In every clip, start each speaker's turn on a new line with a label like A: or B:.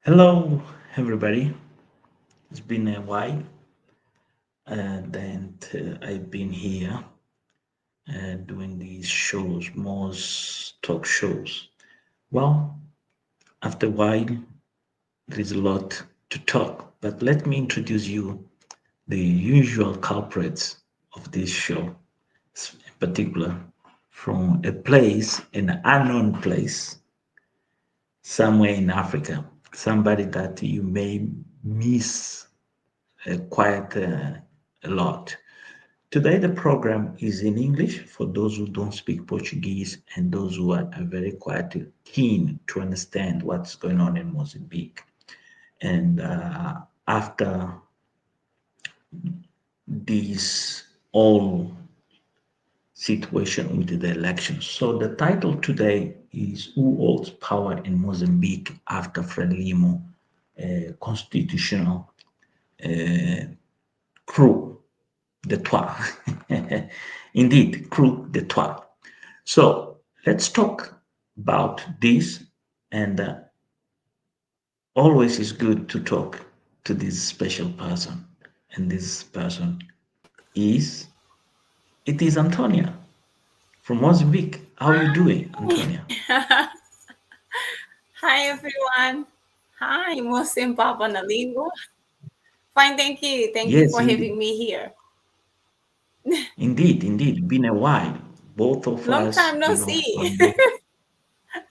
A: Hello, everybody. It's been a while, and I've been here doing these shows, most talk shows. Well, after a while, there is a lot to talk, but let me introduce you the usual culprits of this show, in particular from a place, an unknown place, somewhere in Africa, somebody that you may miss quite a lot. Today, the program is in English for those who don't speak Portuguese and those who are very quite keen to understand what's going on in Mozambique. And after this all situation with the elections. So the title today is Who Holds Power in Mozambique After Frelimo Constitutional Crew de Trois. Indeed, Crew de Trois. So let's talk about this, and always is good to talk to this special person. And this person is, it is Antonia from Mozambique. How are you doing, Antonia?
B: Hi everyone. Hi, Muslim Papa Nalingo. Fine, thank you. Thank you
A: Yes,
B: for
A: indeed.
B: having me here.
A: Indeed. Been a while. Both of
B: Long
A: us,
B: time no see.
A: on the,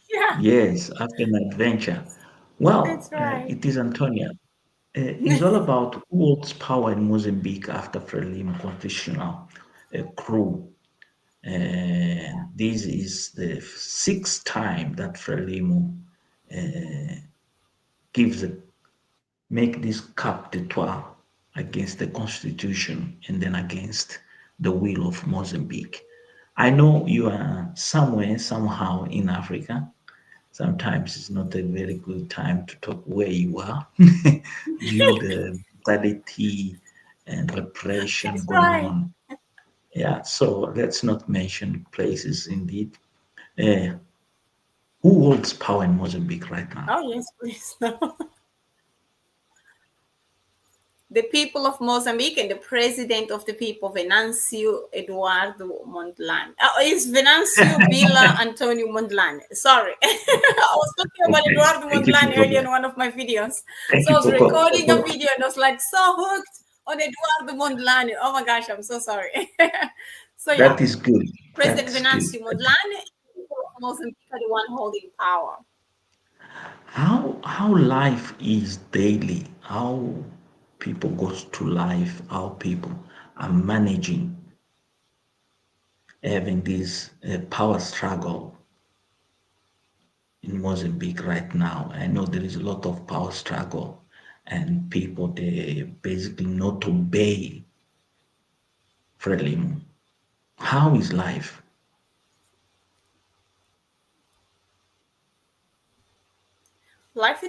B: Yeah,
A: yes, after an adventure.
B: that's
A: Well,
B: right.
A: it is Antonia. It's all about who holds power in Mozambique after Frelimo constitutional coup. And this is the sixth time that Frelimo gives a, make this cap de trois against the constitution and then against the will of Mozambique. I know you are somewhere, somehow in Africa. Sometimes it's not a very good time to talk where you are due the brutality and repression
B: That's
A: going
B: right.
A: on. Yeah, so let's not mention places indeed. Uh, who holds power in Mozambique right now?
B: Oh yes, please. No. The people of Mozambique and the president of the people, Venancio Eduardo Mondlane. Oh, it's Venancio Bila Antonio Mondlane. Sorry. I was talking about
A: Okay,
B: Eduardo
A: thank you
B: Mondlane
A: for
B: earlier
A: that.
B: in one of my videos.
A: Thank
B: So I
A: you
B: was recording a
A: for
B: video and I was like so hooked on Eduardo Mondlane. Oh my gosh, I'm so sorry. So yeah,
A: that is good.
B: President
A: That's good.
B: Venancio Mondlane, people of Mozambique are the one holding power.
A: How life is daily, how people goes to life, how people are managing having this power struggle in Mozambique right now. I know there is a lot of power struggle and people they basically not obey Frelimo. How is life?
B: Life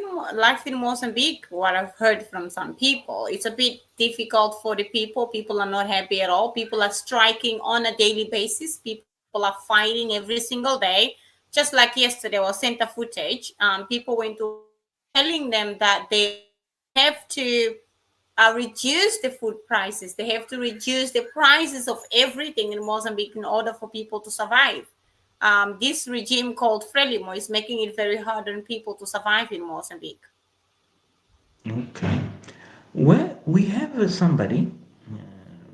B: in Mozambique, what I've heard from some people, it's a bit difficult for the people. People are not happy at all. People are striking on a daily basis. People are fighting every single day. Just like yesterday, I was sent a footage. People went to telling them that they have to reduce the food prices. They have to reduce the prices of everything in Mozambique in order for people to survive. This regime called Frelimo is making it very hard on people to survive in Mozambique.
A: Okay. Well, we have somebody,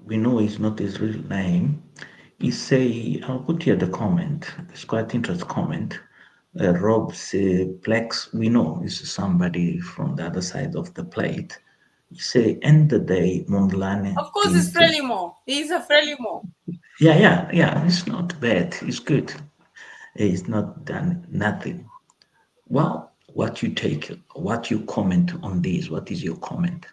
A: we know it's not his real name. He say, I'll put here the comment. It's quite interesting comment. Rob say, Plex, we know is somebody from the other side of the plate. He say, end the day, Mondlane
B: Of course, it's
A: is the.
B: Frelimo. He's a Frelimo.
A: Yeah. It's not bad. It's good. It's not done nothing. Well, what you take, what you comment on this? What is your comment?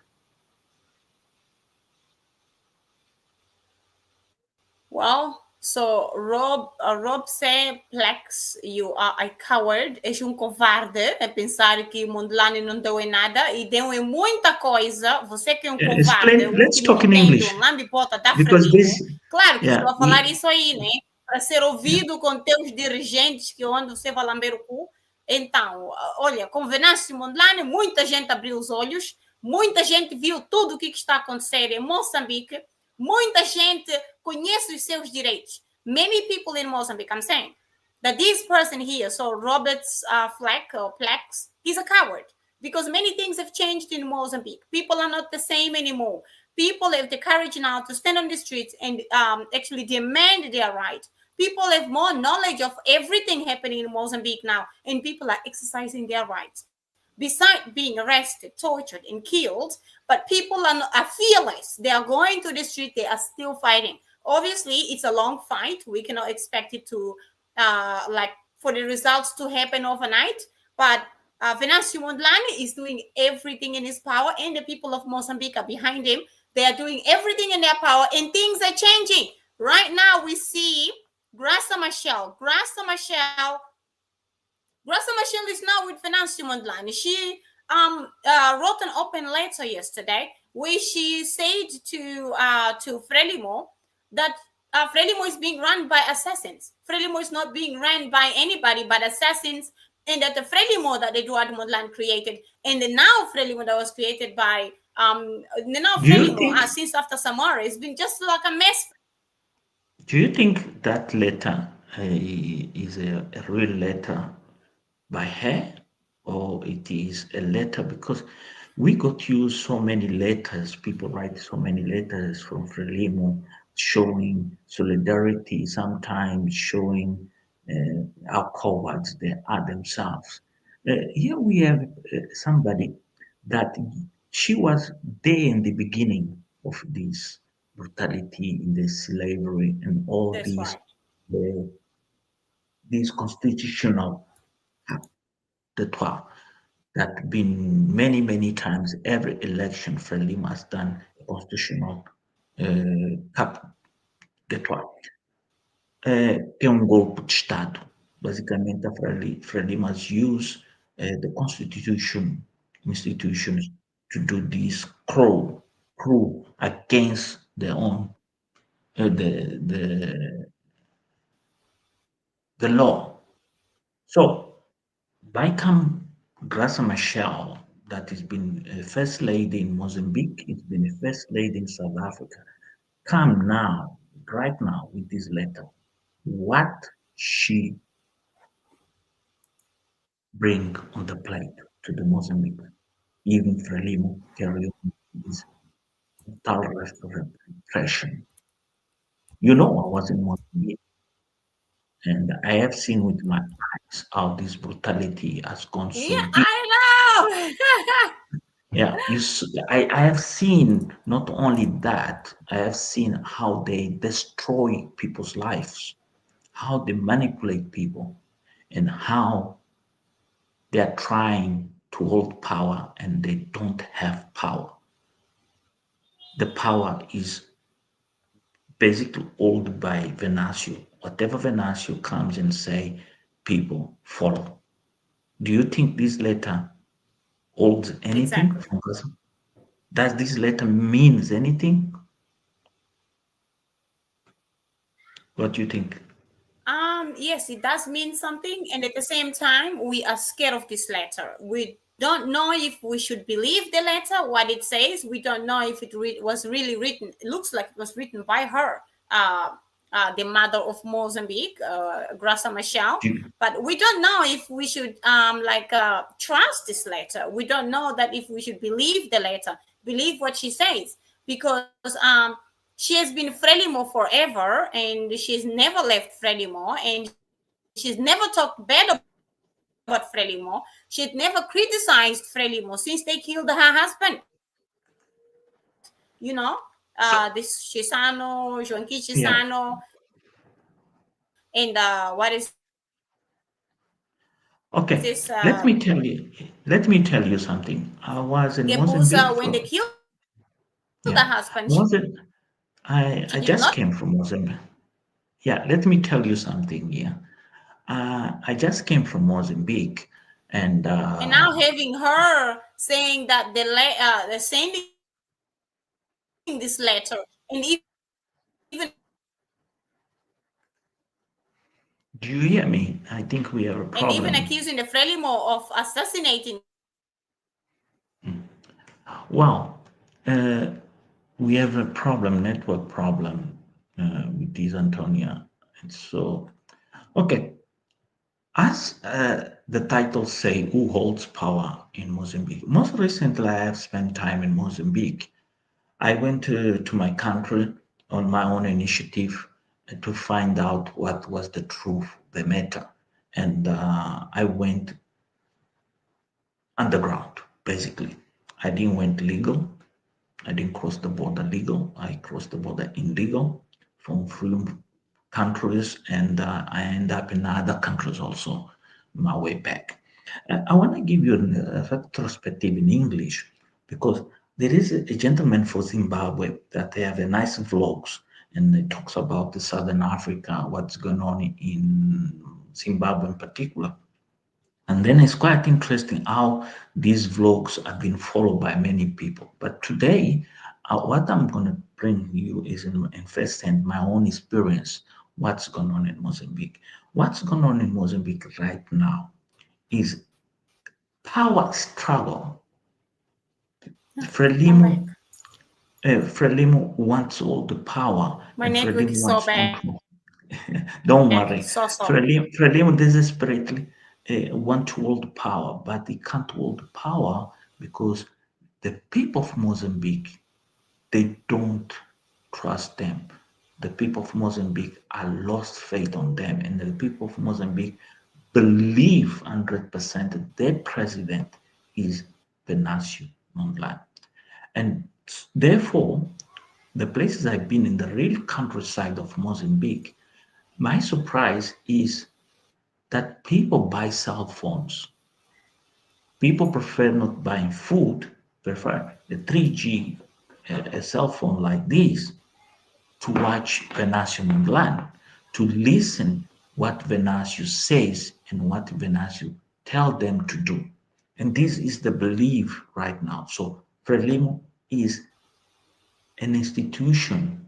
B: Well, so Rob say, Plex, you are a coward. És covarde a pensar que Mondlane não deu em nada e deu em muita coisa. Você que é covarde,
A: Explain.
B: um
A: Let's
B: que não
A: talk in
B: entende,
A: English
B: um lambe-bota da
A: because
B: Frelimo.
A: this,
B: Claro que você
A: yeah,
B: vai falar isso aí, né? Para ser
A: yeah.
B: ouvido com teus dirigentes, que é onde você vai lamber o cu. Então, olha, com Venâncio Mondlane, muita gente abriu os olhos, muita gente viu tudo o que está a acontecer em Moçambique, muita gente conhece os seus direitos. Many people in Mozambique, I'm saying, that this person here, so Robert's Fleck or Plex, he's a coward because many things have changed in Mozambique. People are not the same anymore. People have the courage now to stand on the streets and actually demand their right. People have more knowledge of everything happening in Mozambique now, and people are exercising their rights. Besides being arrested, tortured, and killed, but people are fearless. They are going to the street, they are still fighting. Obviously, it's a long fight. We cannot expect it to, like, for the results to happen overnight, but Venancio Mondlane is doing everything in his power, and the people of Mozambique are behind him. They are doing everything in their power, and things are changing. Right now, we see Graça Machel. Graça Machel is now with Venancio Mondlane. She wrote an open letter yesterday where she said to Frelimo that Frelimo is being run by assassins. Frelimo is not being run by anybody but assassins, and that the Frelimo that Eduardo Mondlane created, and the now Frelimo that was created by the now
A: Do you
B: Frelimo
A: think
B: since after Samara, it's been just like a mess.
A: do you think that letter is a real letter by her, or it is a letter? Because we got used so many letters, people write so many letters from Frelimo showing solidarity, sometimes showing how cowards they are themselves. Here we have somebody that she was there in the beginning of this brutality, in the slavery, and all
B: That's right.
A: uh, these constitutional that were that been many, many times every election Frelimo has done a constitutional cap de trois. É um golpe de Estado. Basicamente, Frelimo has used the constitution institutions to do this cruel against their own uh, the, the the law. So by come Graça Machel, that has been a first lady in Mozambique, it's been a first lady in South Africa. Come now, right now, with this letter. What she bring on the plate to the Mozambique, even Frelimo carry on this total repression. You know, I was in Mozambique and I have seen with my eyes how this brutality has gone so
B: Yeah,
A: deep.
B: I know.
A: Yeah, I have seen not only that, I have seen how they destroy people's lives, how they manipulate people, and how they are trying to hold power and they don't have power. The power is basically held by Venancio. Whatever Venancio comes and say, people follow. Do you think this letter holds anything
B: Exactly.
A: from us? Does this letter means anything? What do you think?
B: Yes, it does mean something, and at the same time, we are scared of this letter. We don't know if we should believe the letter, what it says. We don't know if it was really written. It looks like it was written by her, the mother of Mozambique, Graça Machel.
A: Do you,
B: But we don't know if we should trust this letter. We don't know that if we should believe the letter, believe what she says, because she has been Frelimo forever, and she's never left Frelimo, and she's never talked bad about Frelimo. She'd never criticized Frelimo since they killed her husband. This Chisano,
A: so
B: Joaquin Chisano,
A: yeah.
B: and what is this?
A: Okay. Let me tell you something. I was in
B: Gebuza.
A: Mozambique
B: When they
A: for
B: killed her husband,
A: yeah. Was it
B: she
A: I
B: did
A: just
B: not.
A: came from Mozambique. Yeah, let me tell you something here. I just came from Mozambique and
B: And now having her saying that they're sending this letter, and even Frelimo is saying that they are sending this letter.
A: Do you hear me? I think we have a
B: and even
A: problem.
B: accusing the Frelimo of assassinating the
A: Well, uh, we have a problem, network problem with this, Antonia. And so, okay, as the title say, who holds power in Mozambique? Most recently, I have spent time in Mozambique. I went to my country on my own initiative to find out what was the truth, the matter. And I went underground, basically. I didn't went legal. I didn't cross the border legal. I crossed the border illegal from free countries, and I end up in other countries also my way back. I want to give you a retrospective in English because there is a gentleman from Zimbabwe that they have a nice vlogs and it talks about the Southern Africa, what's going on in Zimbabwe in particular. And then it's quite interesting how these vlogs have been followed by many people. But today, what I'm going to bring you is in first hand my own experience. What's going on in Mozambique? What's going on in Mozambique right now is power struggle.
B: I'm
A: Frelimo,
B: back.
A: Frelimo wants all the power,
B: My
A: and
B: network
A: Frelimo
B: is so
A: wants
B: bad.
A: control. Don't
B: So
A: worry.
B: sorry.
A: Frelimo desperately want to hold power, but he can't hold power because the people of Mozambique, they don't trust them. The people of Mozambique are lost faith on them, and the people of Mozambique believe 100% that their president is Venancio Mondlane. And therefore, the places I've been in the real countryside of Mozambique, my surprise is that people buy cell phones. People prefer not buying food, prefer the 3G a cell phone like this to watch Venancio Mundlan, to listen what Venancio says and what Venancio tell them to do. And this is the belief right now. So Frelimo is an institution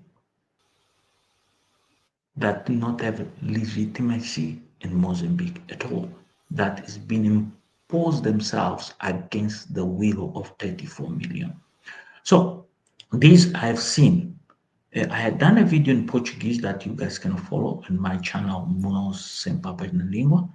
A: that do not have legitimacy in Mozambique at all, that is being imposed themselves against the will of 34 million. So this I've seen. I had done a video in Portuguese that you guys can follow on my channel, Monos Sem Papas na Língua,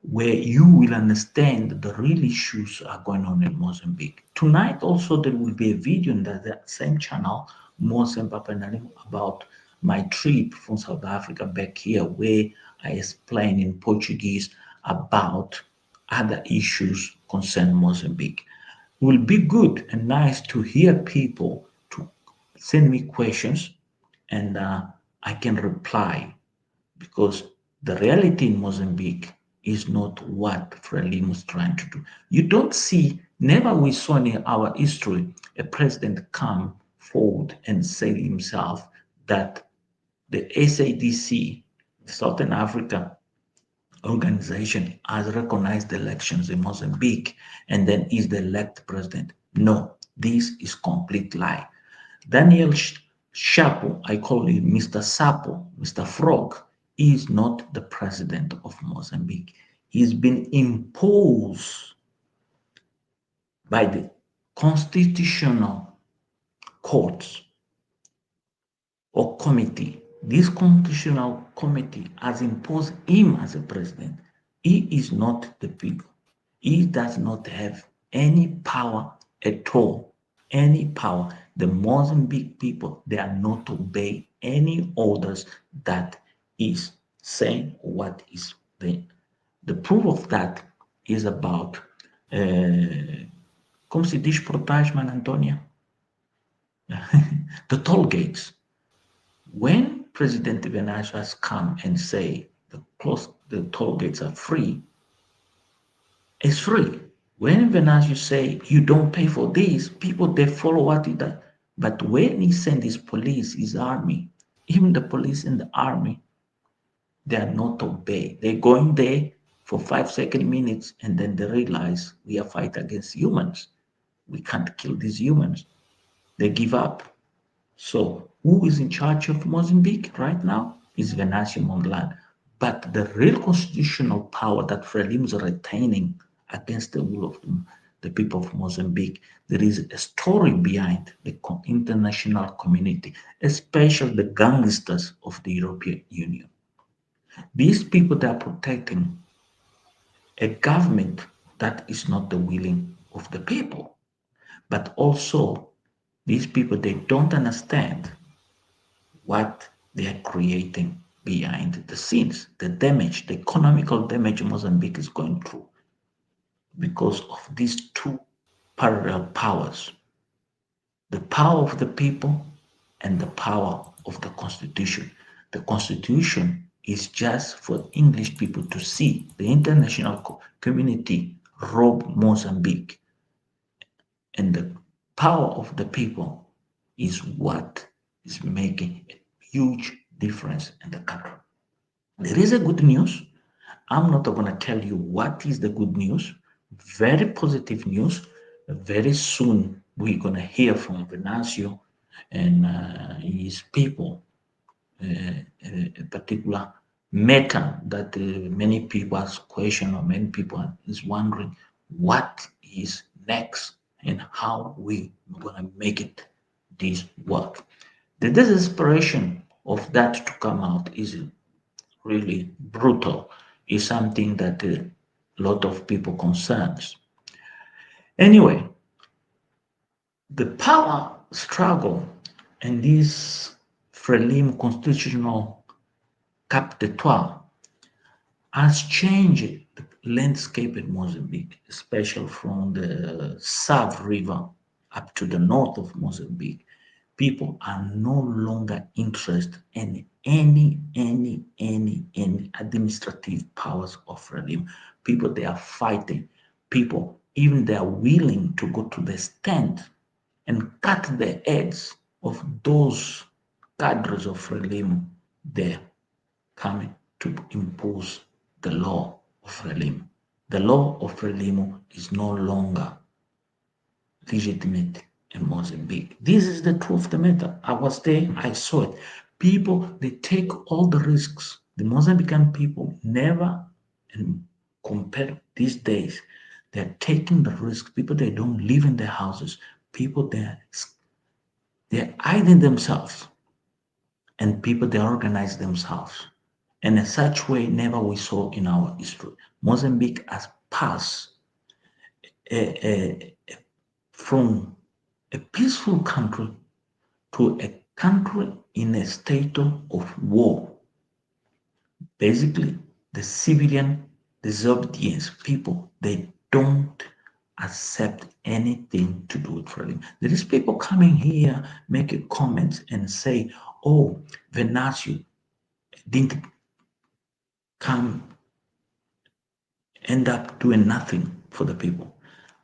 A: where you will understand the real issues are going on in Mozambique. Tonight also there will be a video on that same channel, Monos Sem Papas na Língua, about my trip from South Africa back here, where I explain in Portuguese about other issues concerning Mozambique. It will be good and nice to hear people to send me questions and I can reply because the reality in Mozambique is not what Frelimo is trying to do. You don't see, never we saw in our history a president come forward and say himself that the SADC, Southern Africa organization, has recognized the elections in Mozambique and then is the elect president. No, this is complete lie. Daniel Shapo, I call him Mr. Sapo, Mr. Frog, is not the president of Mozambique. He's been imposed by the constitutional courts or committee. This constitutional committee has imposed him as a president. He is not the people. He does not have any power at all. Any power. The Mozambique people, they are not to obey any orders that is saying what is the proof of that is about como se diz portais, Mana Antônia? The toll gates. When President Ivanaz has come and say the toll gates are free, it's free. When Ivanaz say you don't pay for this, people they follow what he does. But when he send his police, his army, even the police and the army, they are not obey. They go in there for 5 minutes and then they realize we are fighting against humans. We can't kill these humans. They give up. So who is in charge of Mozambique right now? Is Venancio Mondlane. But the real constitutional power that Frelimo is retaining against the will of the people of Mozambique, there is a story behind the international community, especially the gangsters of the European Union. These people that are protecting a government that is not the willing of the people. But also, these people, they don't understand what they are creating behind the scenes, the damage, the economical damage Mozambique is going through because of these two parallel powers, the power of the people and the power of the constitution. The constitution is just for English people to see the international community rob Mozambique, and the power of the people is what is making a huge difference in the country. There is a good news. I'm not going to tell you what is the good news. Very positive news. Very soon we're going to hear from Venancio and his people, a particular matter that many people ask question, or many people is wondering what is next and how we going to make it this work. The desperation of that to come out is really brutal, is something that a lot of people concerns. Anyway, the power struggle and this Frelimo constitutional cap d'étoile has changed the landscape in Mozambique, especially from the South River up to the north of Mozambique. People are no longer interested in any administrative powers of Frelimo. People, they are fighting. People, even they are willing to go to the stand and cut the heads of those cadres of Frelimo there coming to impose the law of Frelimo. The law of Frelimo is no longer legitimate in Mozambique. This is the truth of the matter. I was there, I saw it. People, they take all the risks. The Mozambican people never, and compare these days, they're taking the risks. People, they don't live in their houses. People, they're hiding themselves. And people, they organize themselves. And in such way, never we saw in our history. Mozambique has passed from a peaceful country to a country in a state of war. Basically, the civilian disobedience people, they don't accept anything to do with freedom. There is people coming here, making comments and say, oh, Venancio didn't come, end up doing nothing for the people.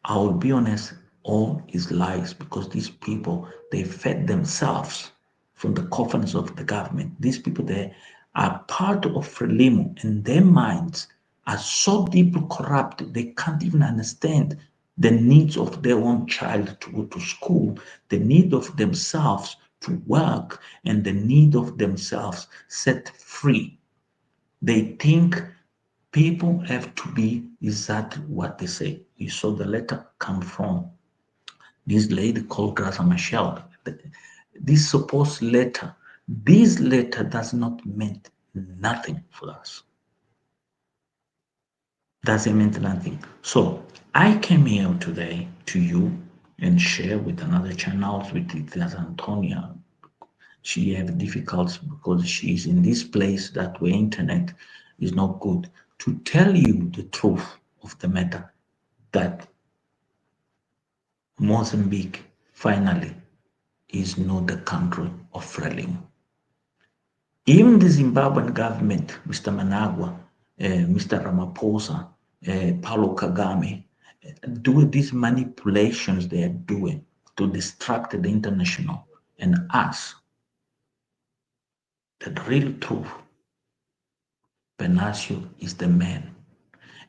A: I will be honest, all is lies because these people, they fed themselves from the coffers of the government. These people, they are part of Frelimo, and their minds are so deeply corrupt they can't even understand the needs of their own child to go to school, the need of themselves to work, and the need of themselves set free. They think people have to be exactly what they say. You saw the letter come from this lady called Graça Machel. This supposed letter, this letter does not mean nothing for us. Doesn't mean nothing. So I came here today to you and share with another channels with Tia Antonia. She have difficulties because she's in this place that where internet is not good, to tell you the truth of the matter that Mozambique finally is not the country of Frelimo. Even the Zimbabwean government, Mr. Managua, Mr. Ramaphosa, Paulo Kagame, do these manipulations they are doing to distract the international and us. The real truth, Venancio is the man.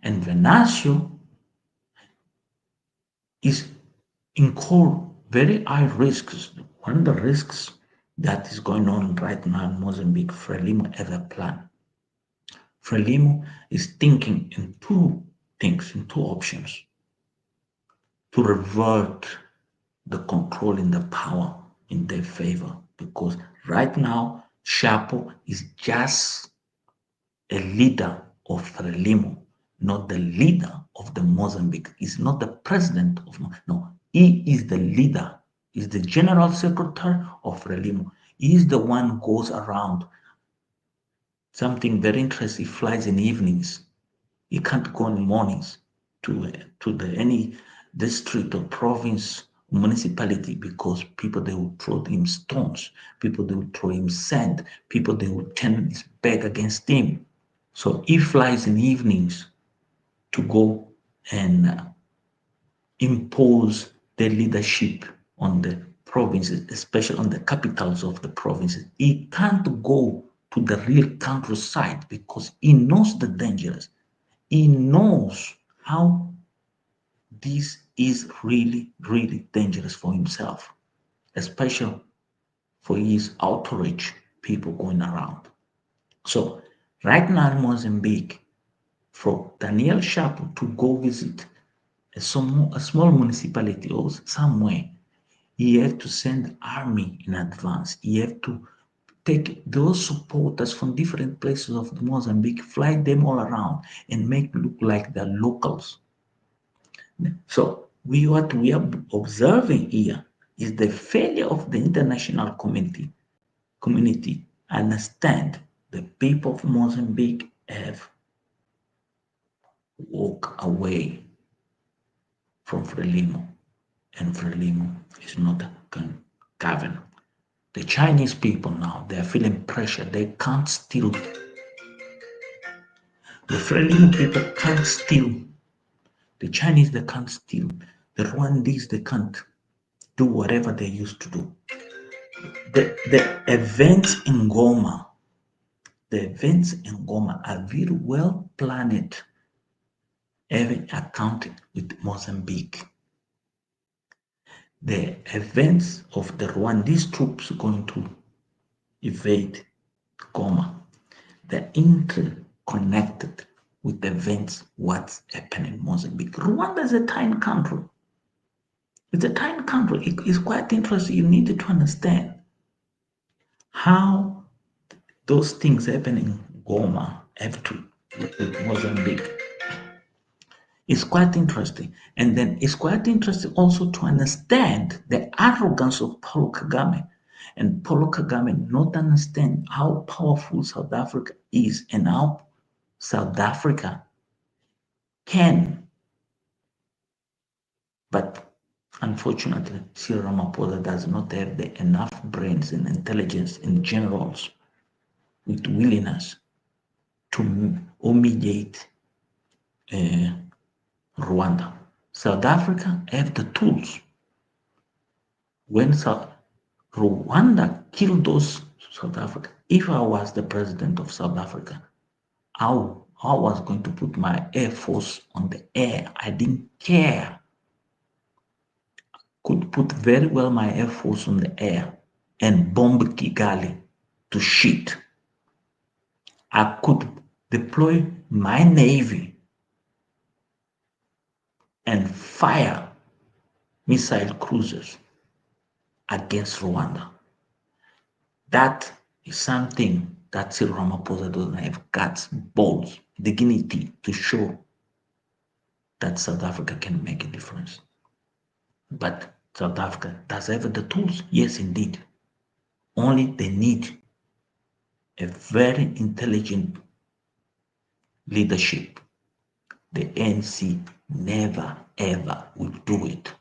A: And Venancio is incur very high risks. One of the risks that is going on right now in Mozambique, Frelimo have a plan Frelimo is thinking in two things, in two options to revert the control and the power in their favor. Because right now, Chapo is just a leader of Frelimo, not the leader of the Mozambique. He's not the president of no. He is the leader. He's the general secretary of Frelimo. He is the one who goes around. Something very interesting. He flies in evenings. He can't go in the mornings to the any district or province municipality because people they will throw him stones, people they will throw him sand, people they will turn his back against him. So he flies in evenings to go and impose their leadership on the provinces, especially on the capitals of the provinces. He can't go to the real countryside because he knows the dangers. He knows how this is really, really dangerous for himself, especially for his outreach people going around. So right now in Mozambique, for Daniel Shapo to go visit a small municipality or somewhere, he had to send army in advance. He had to take those supporters from different places of the Mozambique, fly them all around and make look like the locals. So what we are observing here is the failure of the international community understand the people of Mozambique have walked away from Frelimo, and Frelimo is not governed. The Chinese people now they are feeling pressure. They can't steal. The Frelimo people can't steal. The Chinese they can't steal. The Rwandese they can't do whatever they used to do. The events in Goma, are very well planned, even accounted with Mozambique. The events of the Rwandese troops going to invade Goma, they're interconnected with events what's happening in Mozambique. Rwanda is a tiny country. It's a tiny country. It's quite interesting. You need to understand how those things happen in Goma have to with Mozambique. It's quite interesting. And then it's quite interesting also to understand the arrogance of Paul Kagame. And Paul Kagame not understand how powerful South Africa is and how South Africa can. But unfortunately, Cyril Ramaphosa does not have enough brains and intelligence and generals with willingness to humiliate Rwanda. South Africa have the tools. When Rwanda killed those South Africa, if I was the president of South Africa, I was going to put my air force on the air. I didn't care. Could put very well my air force on the air and bomb Kigali to shit. I could deploy my navy and fire missile cruisers against Rwanda. That is something that Cyril Ramaphosa doesn't have guts, balls, dignity to show that South Africa can make a difference. But South Africa does have the tools, yes, indeed. Only they need a very intelligent leadership. The ANC never ever will do it.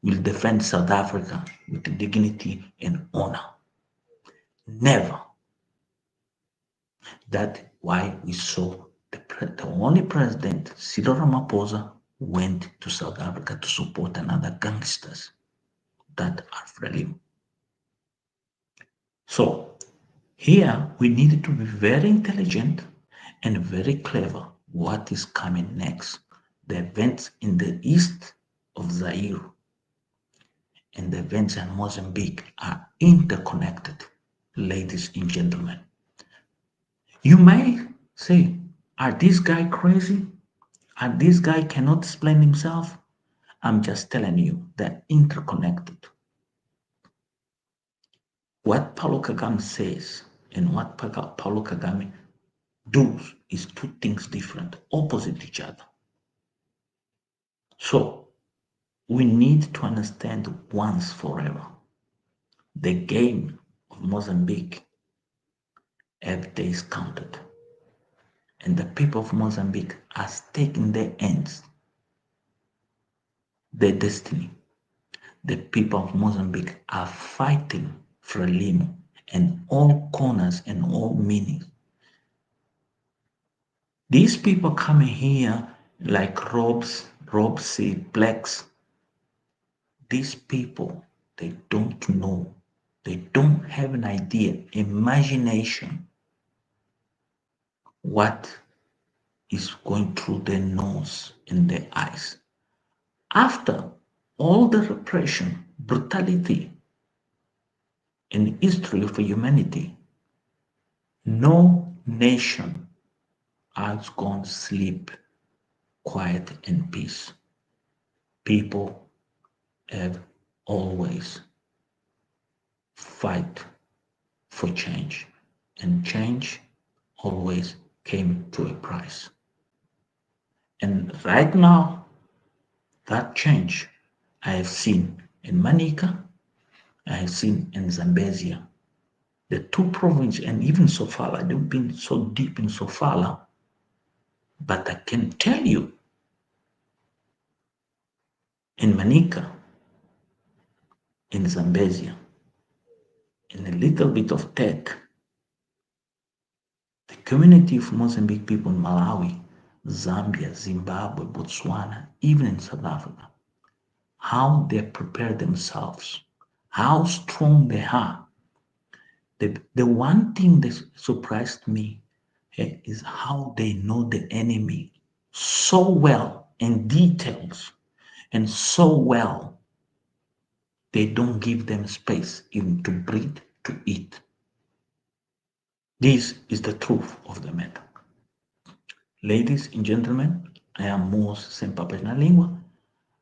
A: Will defend South Africa with dignity and honor. Never. That's why we saw the only president, Cyril Ramaphosa, went to South Africa to support another gangsters that are Frelimo. So here we needed to be very intelligent and very clever what is coming next. The events in the east of Zaire and the events in Mozambique are interconnected, ladies and gentlemen. You may say, Are this guy crazy? Are this guy cannot explain himself? I'm just telling you, they're interconnected. What Paulo Kagame says and what Paulo Kagame does is two things different, opposite each other. So we need to understand once forever the game of Mozambique have days counted. And the people of Mozambique are taking their ends, their destiny. The people of Mozambique are fighting Frelimo in all corners and all meanings. These people coming here like robes, blacks. These people, they don't know. They don't have an idea, imagination, what is going through their nose and their eyes. After all the repression, brutality in the history of humanity, no nation has gone sleep quiet and peace. People have always fight for change, and change always came to a price. And right now, that change I have seen in Manica, I have seen in Zambezia, the two provinces, and even Sofala. I don't been so deep in Sofala, but I can tell you in Manica, in Zambezia, in a little bit of tech, the community of Mozambique people in Malawi, Zambia, Zimbabwe, Botswana, even in South Africa, how they prepare themselves, how strong they are. The one thing that surprised me is how they know the enemy so well in details and so well they don't give them space even to breathe, to eat. This is the truth of the matter. Ladies and gentlemen, I am Mos Sempa Pagina Lingua.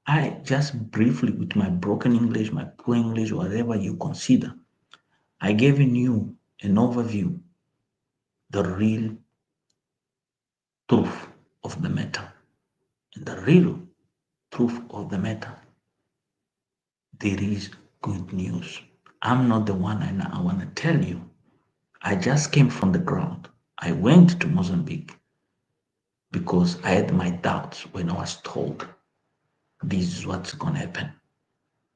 A: I just briefly, with my broken English, my poor English, whatever you consider, I gave you an overview, the real truth of the matter. And the real truth of the matter, there is good news. I'm not the one I want to tell you. I just came from the ground. I went to Mozambique because I had my doubts when I was told this is what's going to happen.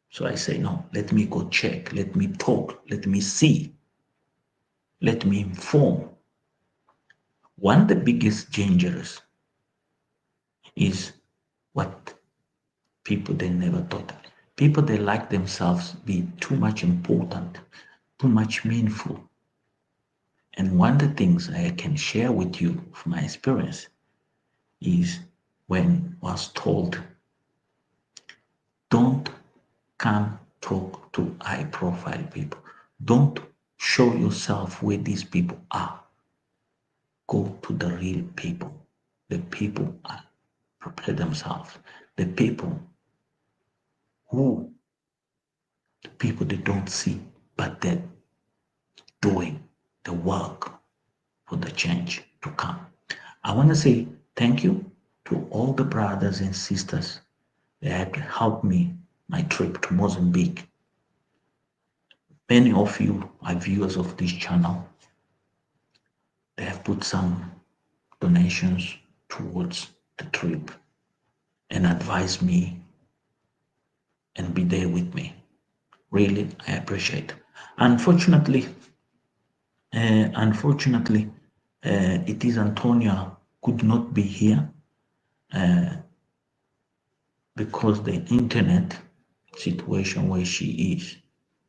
A: So I say, no, let me go check, let me talk, let me see, let me inform. One of the biggest dangers is what people they never thought. People they like themselves be too much important, too much meaningful. And one of the things I can share with you from my experience is when I was told, don't come talk to high profile people. Don't show yourself where these people are. Go to the real people. The people are prepare themselves. The people who the people they don't see, but they're doing the work for the change to come. I want to say thank you to all the brothers and sisters that helped me my trip to Mozambique. Many of you are viewers of this channel. They have put some donations towards the trip and advised me and be there with me. Really, I appreciate. Unfortunately, it is Antonia could not be here because the internet situation where she is,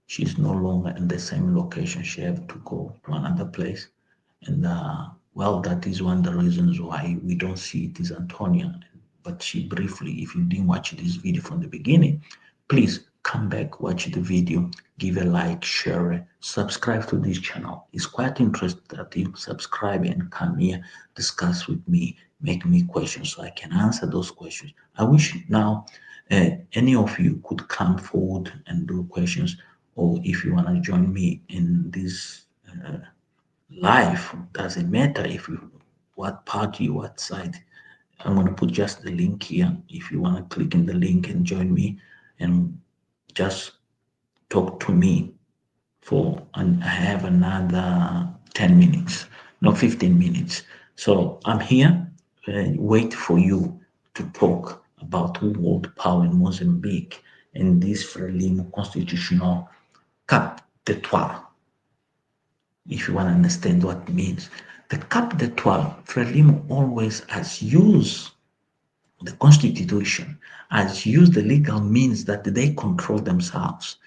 A: she's no longer in the same location. She have to go to another place, and well, that is one of the reasons why we don't see it is Antonia. But she briefly, if you didn't watch this video from the beginning, please come come back, watch the video, give a like, share it, subscribe to this channel. It's quite interesting that you subscribe and come here, discuss with me, make me questions so I can answer those questions. I wish now any of you could come forward and do questions, or if you want to join me in this live, doesn't matter if you what party, what side. I'm going to put just the link here. If you want to click in the link and join me and just talk to me for, and I have another 10 minutes, no, 15 minutes. So I'm here, wait for you to talk about world power in Mozambique and this Frelimo constitutional cap d'étoile. If you want to understand what it means, the cap d'étoile, Frelimo always has used the constitution, has used the legal means that they control themselves.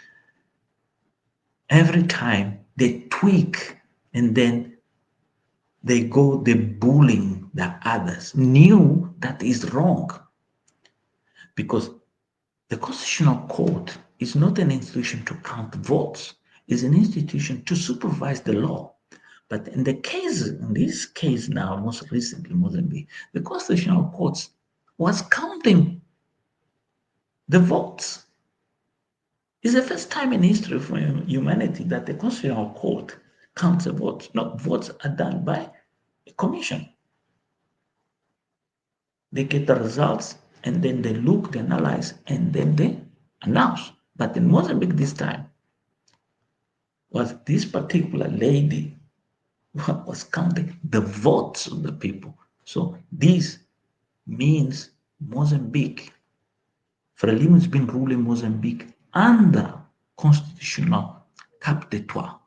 A: Every time they tweak and then they bullying the others, knew that is wrong, because the constitutional court is not an institution to count votes, it's an institution to supervise the law. But in this case now, most recently Mozambique, the constitutional courts was counting the votes. It's the first time in history for humanity that the constitutional court counts the votes. Not votes are done by a commission. They get the results and then they look, they analyze, and then they announce. But in Mozambique this time, was this particular lady was counting the votes of the people. So this means Mozambique, Frelimo has been ruling Mozambique under constitutional cap d'étoile.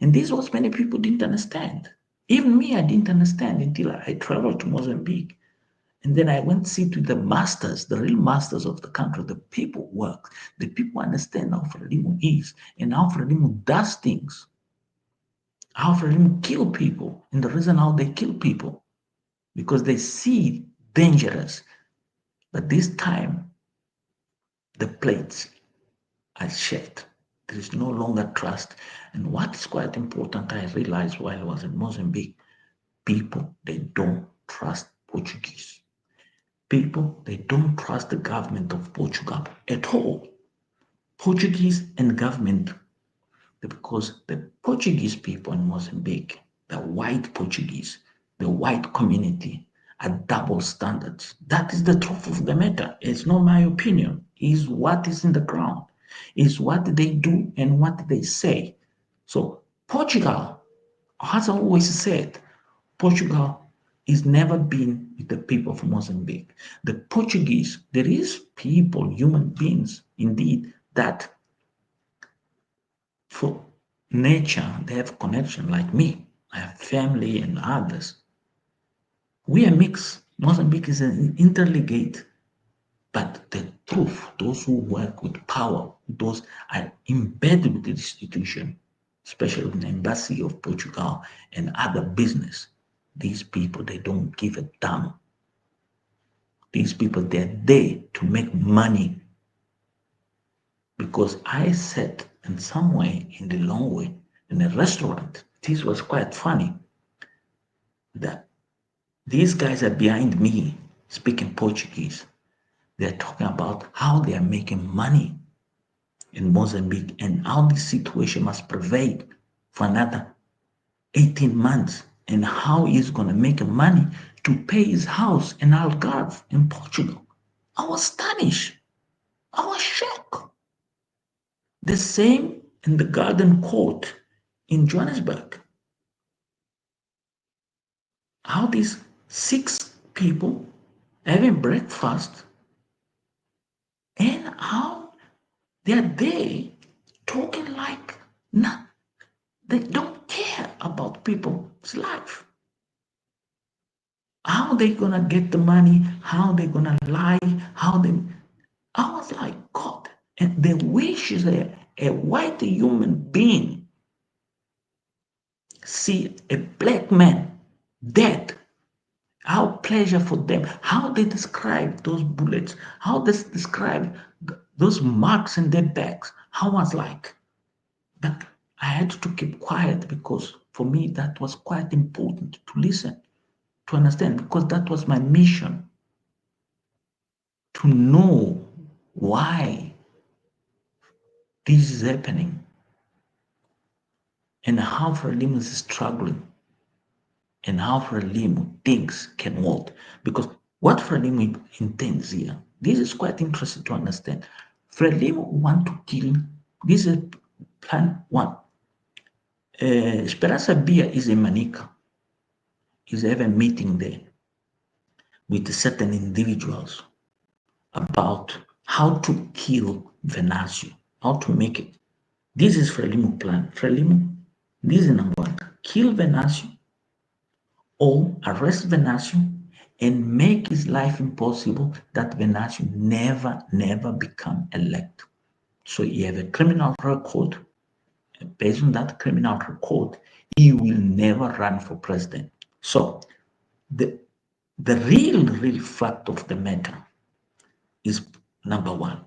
A: And this was many people didn't understand. Even me, I didn't understand until I traveled to Mozambique. And then I went to see to the masters, the real masters of the country, the people work, the people understand how Frelimo is and how Frelimo does things, how Frelimo kill people, and the reason how they kill people, because they see dangerous. But this time, the plates are shifted. There is no longer trust. And what is quite important, I realized while I was in Mozambique, people, they don't trust Portuguese. People, they don't trust the government of Portugal at all. Portuguese and government, because the Portuguese people in Mozambique, the white Portuguese, the white community, are double standards. That is the truth of the matter. It's not my opinion. It's what is in the ground. It's what they do and what they say. So Portugal, as I always said, Portugal is never been with the people of Mozambique. The Portuguese, there is people, human beings, indeed, that for nature, they have connection like me. I have family and others. We are mixed. Mozambique is an interligate. But the truth, those who work with power, those are embedded with the institution, especially with the embassy of Portugal and other business, these people, they don't give a damn. These people, they're there to make money. Because I sat in somewhere in the long way in a restaurant. This was quite funny. That these guys are behind me speaking Portuguese. They're talking about how they are making money in Mozambique and how this situation must prevail for another 18 months and how he's going to make money to pay his house in Algarve in Portugal. I was astonished. I was shocked. The same in the Garden Court in Johannesburg. How these 6 people having breakfast and how they're there talking like they don't care about people's life. How they gonna get the money, how they gonna lie, I was like, God, and the wish is a white human being see a black man dead. How pleasure for them, how they describe those bullets, how they describe those marks in their backs. I was like, but I had to keep quiet because for me that was quite important to listen, to understand, because that was my mission, to know why this is happening and how Frelimo is struggling and how Frelimo thinks can work. Because what Frelimo intends here, this is quite interesting to understand. Frelimo want to kill, this is plan one. Speranza Bia is a Manica, is have a meeting there with certain individuals about how to kill Venancio, how to make it. This is Frelimo plan. Frelimo, this is number one. Kill Venancio or arrest Venancio and make his life impossible that Venancio never become elect. So he have a criminal record. Based on that criminal record, he will never run for president. So the real fact of the matter is number one,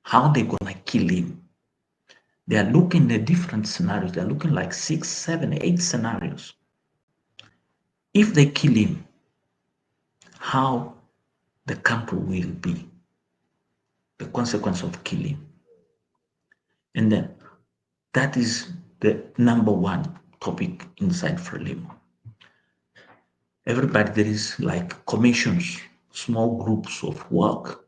A: how they gonna kill him. They are looking at different scenarios. They're looking like 6, 7, 8 scenarios. If they kill him, how the country will be, the consequence of killing. And then that is the number one topic inside Frelimo. Everybody, there is like commissions, small groups of work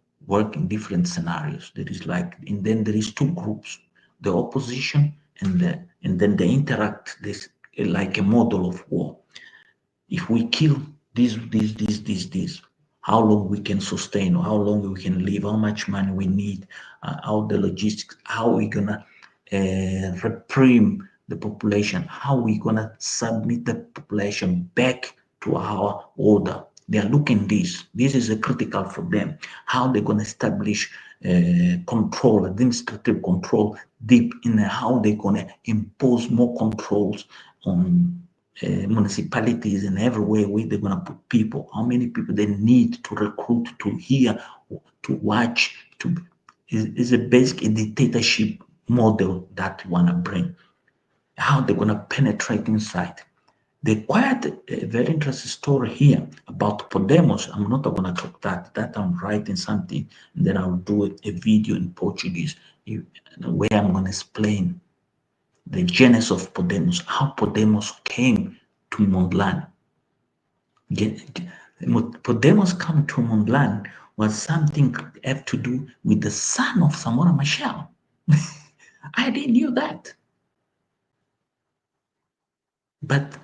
A: in different scenarios. There is like, and then there is two groups, the opposition and then they interact. This like a model of war. If we kill this, how long we can sustain, how long we can live, how much money we need, how the logistics, how we gonna reprime the population, how we gonna submit the population back to our order. They are looking this. This is a critical for them. How they're gonna establish control, administrative control deep in how they're gonna impose more controls on municipalities and everywhere where they're going to put people, how many people they need to recruit, to hear, to watch, to is a basic dictatorship model that want to bring. How they're going to penetrate inside. They quite a very interesting story here about Podemos. I'm not going to talk that I'm writing something, and then I'll do a video in Portuguese where I'm going to explain the genesis of Podemos, how Podemos came to Mondlane. Podemos come to Mondlane was something have to do with the son of Samora Machel. I didn't knew that. But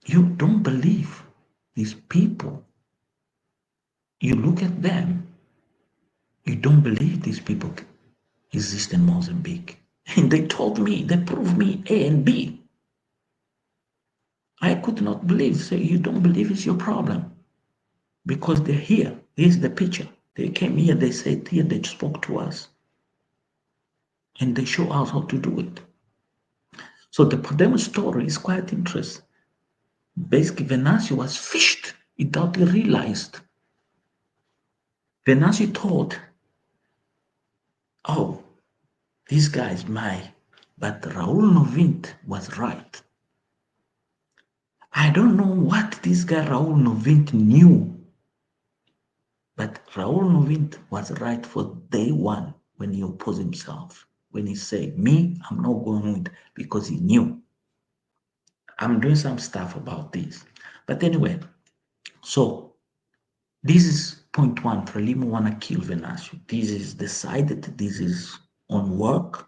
A: you don't believe these people. You look at them, you don't believe these people exist in Mozambique. And they told me, they proved me A and B. I could not believe. So you don't believe it's your problem. Because they're here. Here's the picture. They came here, they said here, they spoke to us. And they show us how to do it. So the Podemos story is quite interesting. Basically, Venancio was fished without he realized. Venancio thought, oh, this guy is mine. But Raul Novint was right. I don't know what this guy Raul Novint knew. But Raul Novint was right for day one when he opposed himself. When he said, me, I'm not going with, because he knew. I'm doing some stuff about this. But anyway, so this is point one. Frelimo want to kill Venancio. This is decided. This is on work.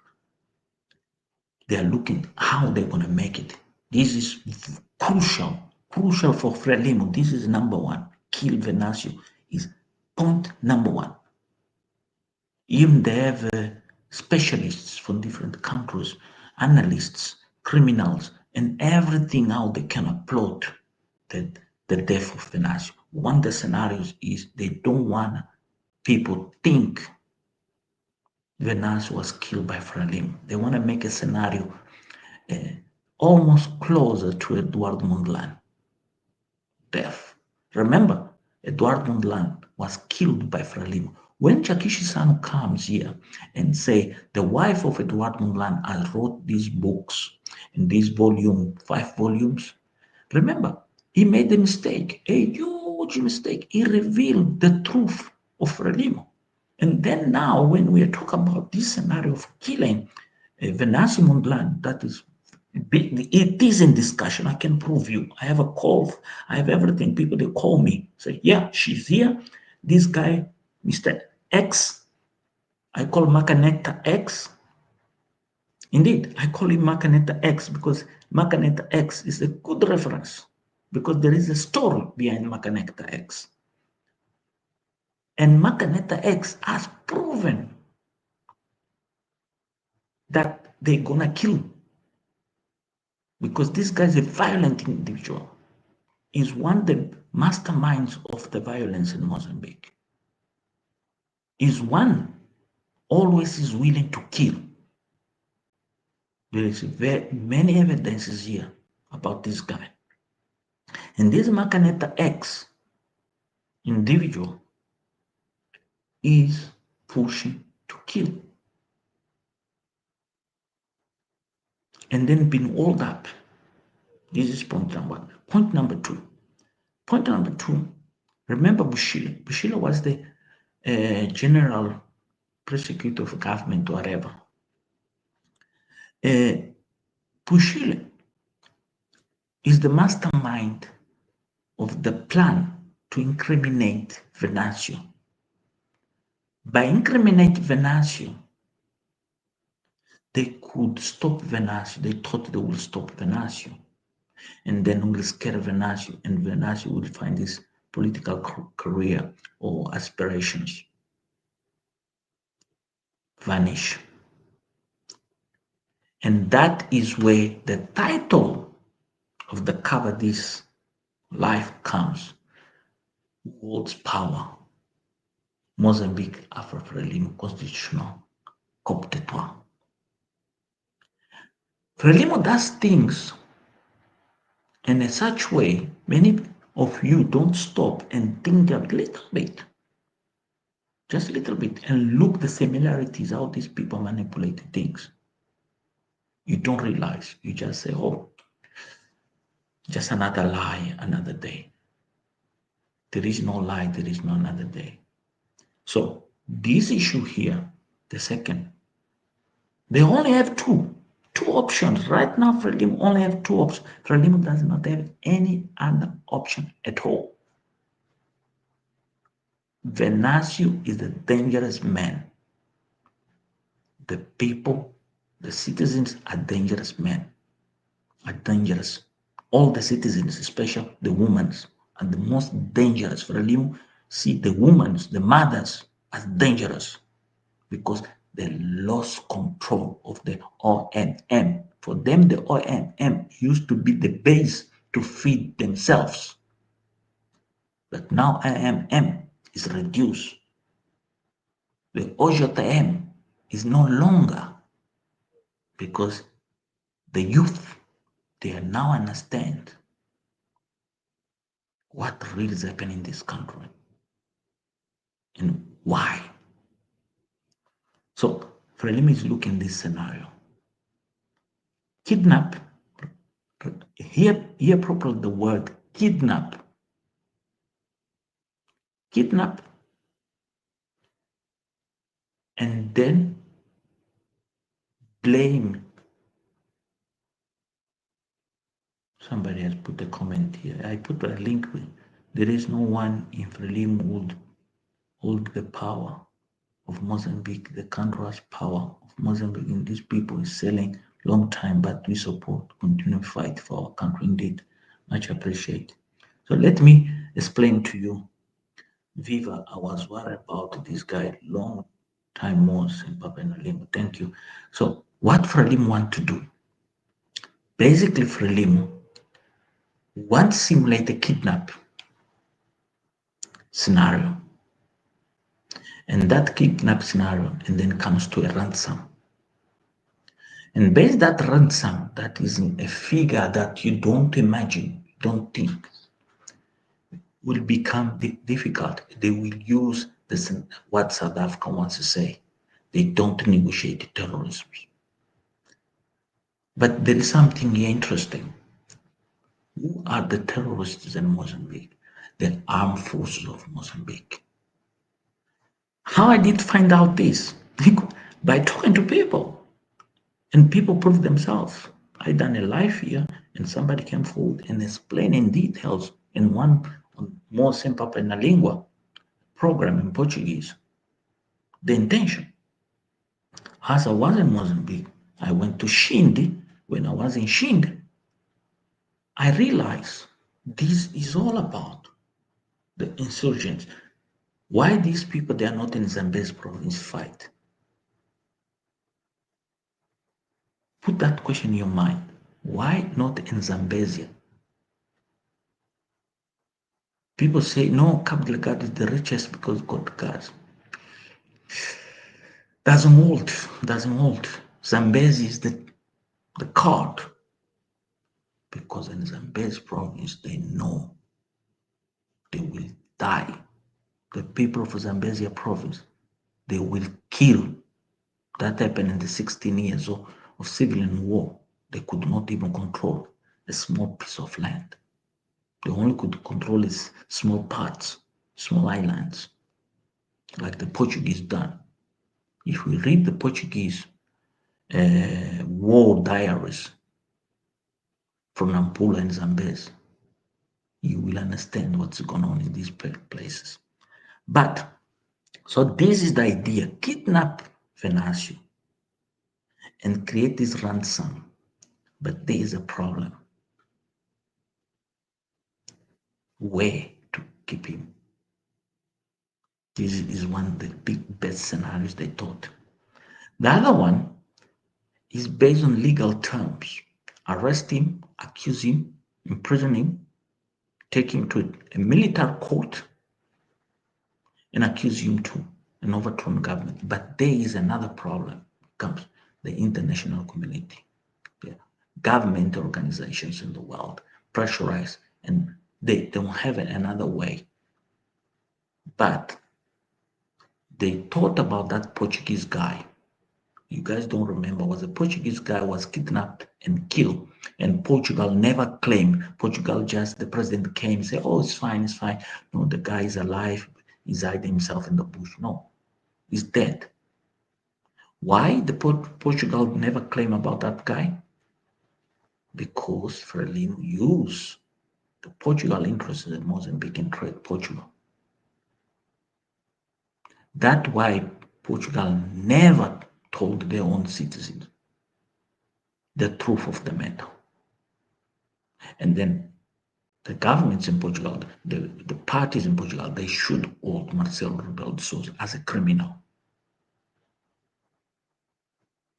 A: They are looking how they're going to make it. This is crucial for Frelimo. This is number one. Kill Venancio is point number one. Even they have specialists from different countries, analysts, criminals, and everything how they can plot the death of Venancio. One of the scenarios is they don't want people think Venancio was killed by Frelimo. They want to make a scenario almost closer to Eduardo Mondlane death. Remember, Eduardo Mondlane was killed by Frelimo. When Chakishi Sano comes here and say the wife of Edward Mundlane has wrote these books in this volume, 5 volumes, remember, he made a mistake, a huge mistake. He revealed the truth of Frelimo. And then now, when we talk about this scenario of killing Venancio Mundlane, that is, it is in discussion. I can prove you. I have a call. I have everything. People, they call me, say, yeah, she's here. This guy, Mr. X, I call Macaneta X. Indeed, I call him Macaneta X because Macaneta X is a good reference because there is a story behind Macaneta X. And Macaneta X has proven that they're gonna kill because this guy is a violent individual. He's one of the masterminds of the violence in Mozambique. He's one always is willing to kill. There is very many evidences here about this guy. And this Macaneta X individual is pushing to kill. And then being walled up. This is point number one. Point number two. Point number two, remember Bushila. Bushila was the general prosecutor of government, whatever. Bushila is the mastermind of the plan to incriminate Venancio. By incriminating Venancio, they could stop Venancio. They thought they would stop Venancio. And then will scare Venancio, and Venancio will find his political career or aspirations vanish. And that is where the title of the cover this life comes. World's power. Mozambique Afro-Frelimo Constitutional Cop de Trois. Frelimo does things in such way many of you don't stop and think a little bit, just a little bit, and look the similarities how these people manipulate things. You don't realize, you just say, oh, just another lie, another day. There is no lie, there is no another day. So this issue here, the second, they only have two options. Right now, Frelimo only have two options. Frelimo does not have any other option at all. Venancio is a dangerous man. The people, the citizens are dangerous men, are dangerous. All the citizens, especially the women, are the most dangerous. Frelimo see the women, the mothers, as dangerous because they lost control of the OMM. For them, the OMM used to be the base to feed themselves. But now OMM is reduced. The OJM is no longer because the youth, they now understand what really is happening in this country and why. So Frelimo is looking at this scenario. Kidnap, here properly the word kidnap. Kidnap and then blame. Somebody has put a comment here. I put a link with. There is no one in Frelimo would hold the power of Mozambique. The country's power of Mozambique and these people is selling long time, but we support, continue fight for our country. Indeed, much appreciate. So let me explain to you. Viva, I was worried about this guy long time was in Papua New Guinea. Thank you. So what Frelimo want to do? Basically, Frelimo want to simulate a kidnap scenario. And that kidnap scenario and then comes to a ransom. And based that ransom, that is a figure that you don't imagine, don't think, will become difficult. They will use This is what South Africa wants to say. They don't negotiate terrorism. But there is something interesting. Who are the terrorists in Mozambique? The armed forces of Mozambique. How I did find out this? By talking to people, and people prove themselves. I done a live here, and somebody came forward and explained in details in one more simple in a lingua program in Portuguese the intention. As I was in Mozambique, I went to Shindi. When I was in Shindi, I realized this is all about the insurgents. Why these people, they are not in Zambezi province fight? Put that question in your mind. Why not in Zambezia? People say, no, Cabo Delgado is the richest because got gas. Doesn't hold, doesn't hold. Zambezi is the card. Because in Zambezi province, they know they will die. The people of Zambezia province, they will kill. That happened in the 16 years of civilian war. They could not even control a small piece of land. They only could control its small parts, small islands, like the Portuguese done. If we read the Portuguese war diaries from Nampula and Zambezi, you will understand what's going on in these places. But, so this is the idea, kidnap Venancio and create this ransom. But there is a problem. Where to keep him? This is one of the best scenarios they thought. The other one is based on legal terms. Arrest him, accuse him, imprison him, take him to a military court and accuse him to an overthrown government. But there is another problem. Comes the international community, the government organizations in the world pressurize, and they don't have another way. But they thought about that Portuguese guy. You guys don't remember, was a Portuguese guy was kidnapped and killed, and Portugal never claimed. Portugal just, the president came and said, oh, it's fine, it's fine. No, the guy is alive, he's hiding himself in the bush. No, he's dead. Why the Portugal never claim about that guy? Because Frelimo used the Portugal interests in Mozambique and trade Portugal. That's why Portugal never told their own citizens the truth of the matter. And then the governments in Portugal, the parties in Portugal, they should hold Marcelo Rebelo de Sousa as a criminal.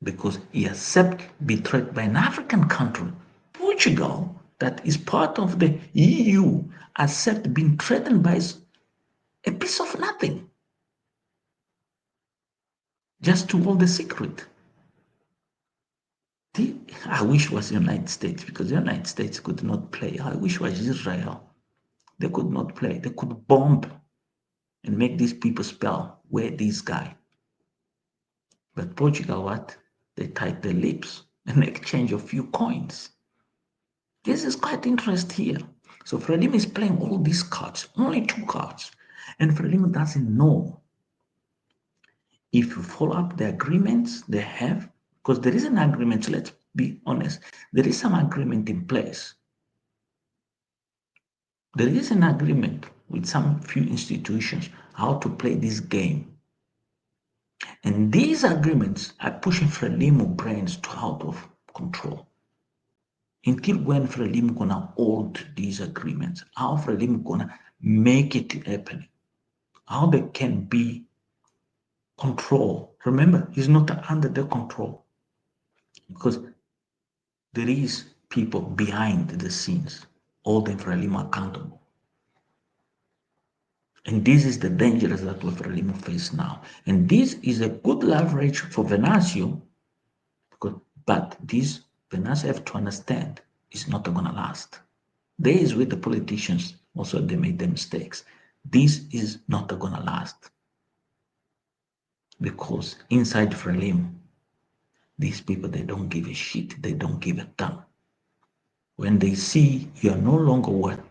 A: Because he accepted betrayed by an African country, Portugal, that is part of the EU, accept being threatened by a piece of nothing, just to hold the secret. I wish it was the United States, because the United States could not play. I wish it was Israel. They could not play. They could bomb and make these people spell, where this guy. But Portugal, what? They tied their lips and exchange a few coins. This is quite interesting here. So Frelimo is playing all these cards, only 2 cards. And Frelimo doesn't know if you follow up the agreements they have, because there is an agreement, so let's be honest, there is some agreement in place. There is an agreement with some few institutions how to play this game. And these agreements are pushing Frelimo brains to out of control. Until when Frelimo gonna hold these agreements? How Frelimo gonna make it happen? How they can be control? Remember, he's not under their control, because there is people behind the scenes holding Frelimo accountable. And this is the dangers that Frelimo face now. And this is a good leverage for Venancio, but this Venancio have to understand is not going to last. There is with the politicians also they made the mistakes. This is not going to last. because inside Frelimo, these people, they don't give a shit. They don't give a damn. When they see you are no longer worth,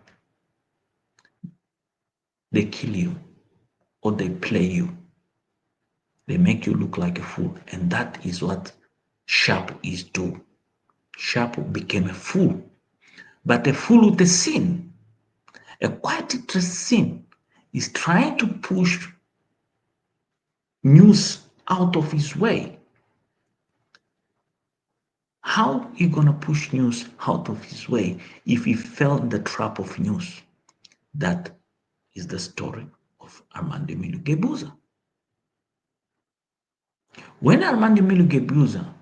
A: they kill you or they play you. They make you look like a fool. And that is what Sharp is doing. Sharp became a fool, but a fool with a sin, a quite interesting sin, is trying to push news out of his way. How you gonna push news out of his way if he fell in the trap of news? That is the story of Armando Emilio Guebuza. When Armando Emilio Guebuza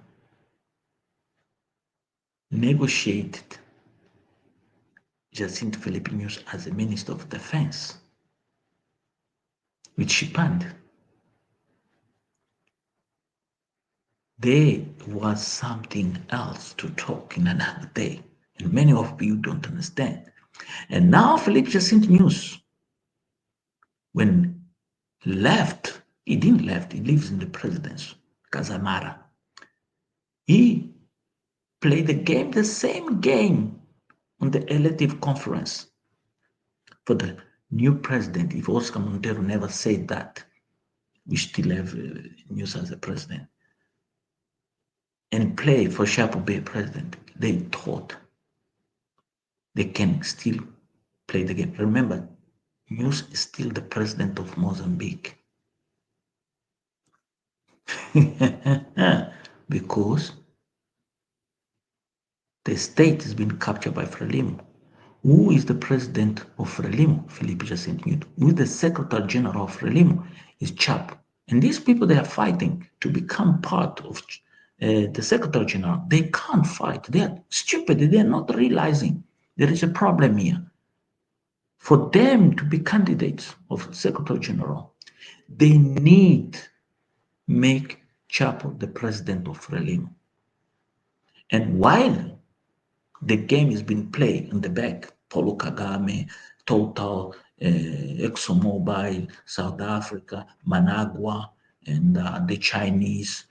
A: negotiated Jacinto Filipinos as the Minister of Defense with Shipand, there was something else to talk in another day, and many of you don't understand. And now Philip Jacinto News, when left, he didn't left, he lives in the presidency, Casamara. He played the same game on the elective conference for the new president. If Oscar Montero never said that, we still have News as a president, and play for Sharp Bay president, they thought they can still play the game. Remember, News is still the president of Mozambique. Because the state has been captured by Frelimo. Who is the president of Frelimo? Felipe Jacinto Neto. Who is the secretary general of Frelimo? Is Chap. And these people, they are fighting to become part of the secretary general. They can't fight. They are stupid. They are not realizing there is a problem here. For them to be candidates of secretary general, they need make Chapo the president of Frelimo. And while the game is being played in the back, Paulo Kagame, Total, ExxonMobil, South Africa, Managua, and the Chinese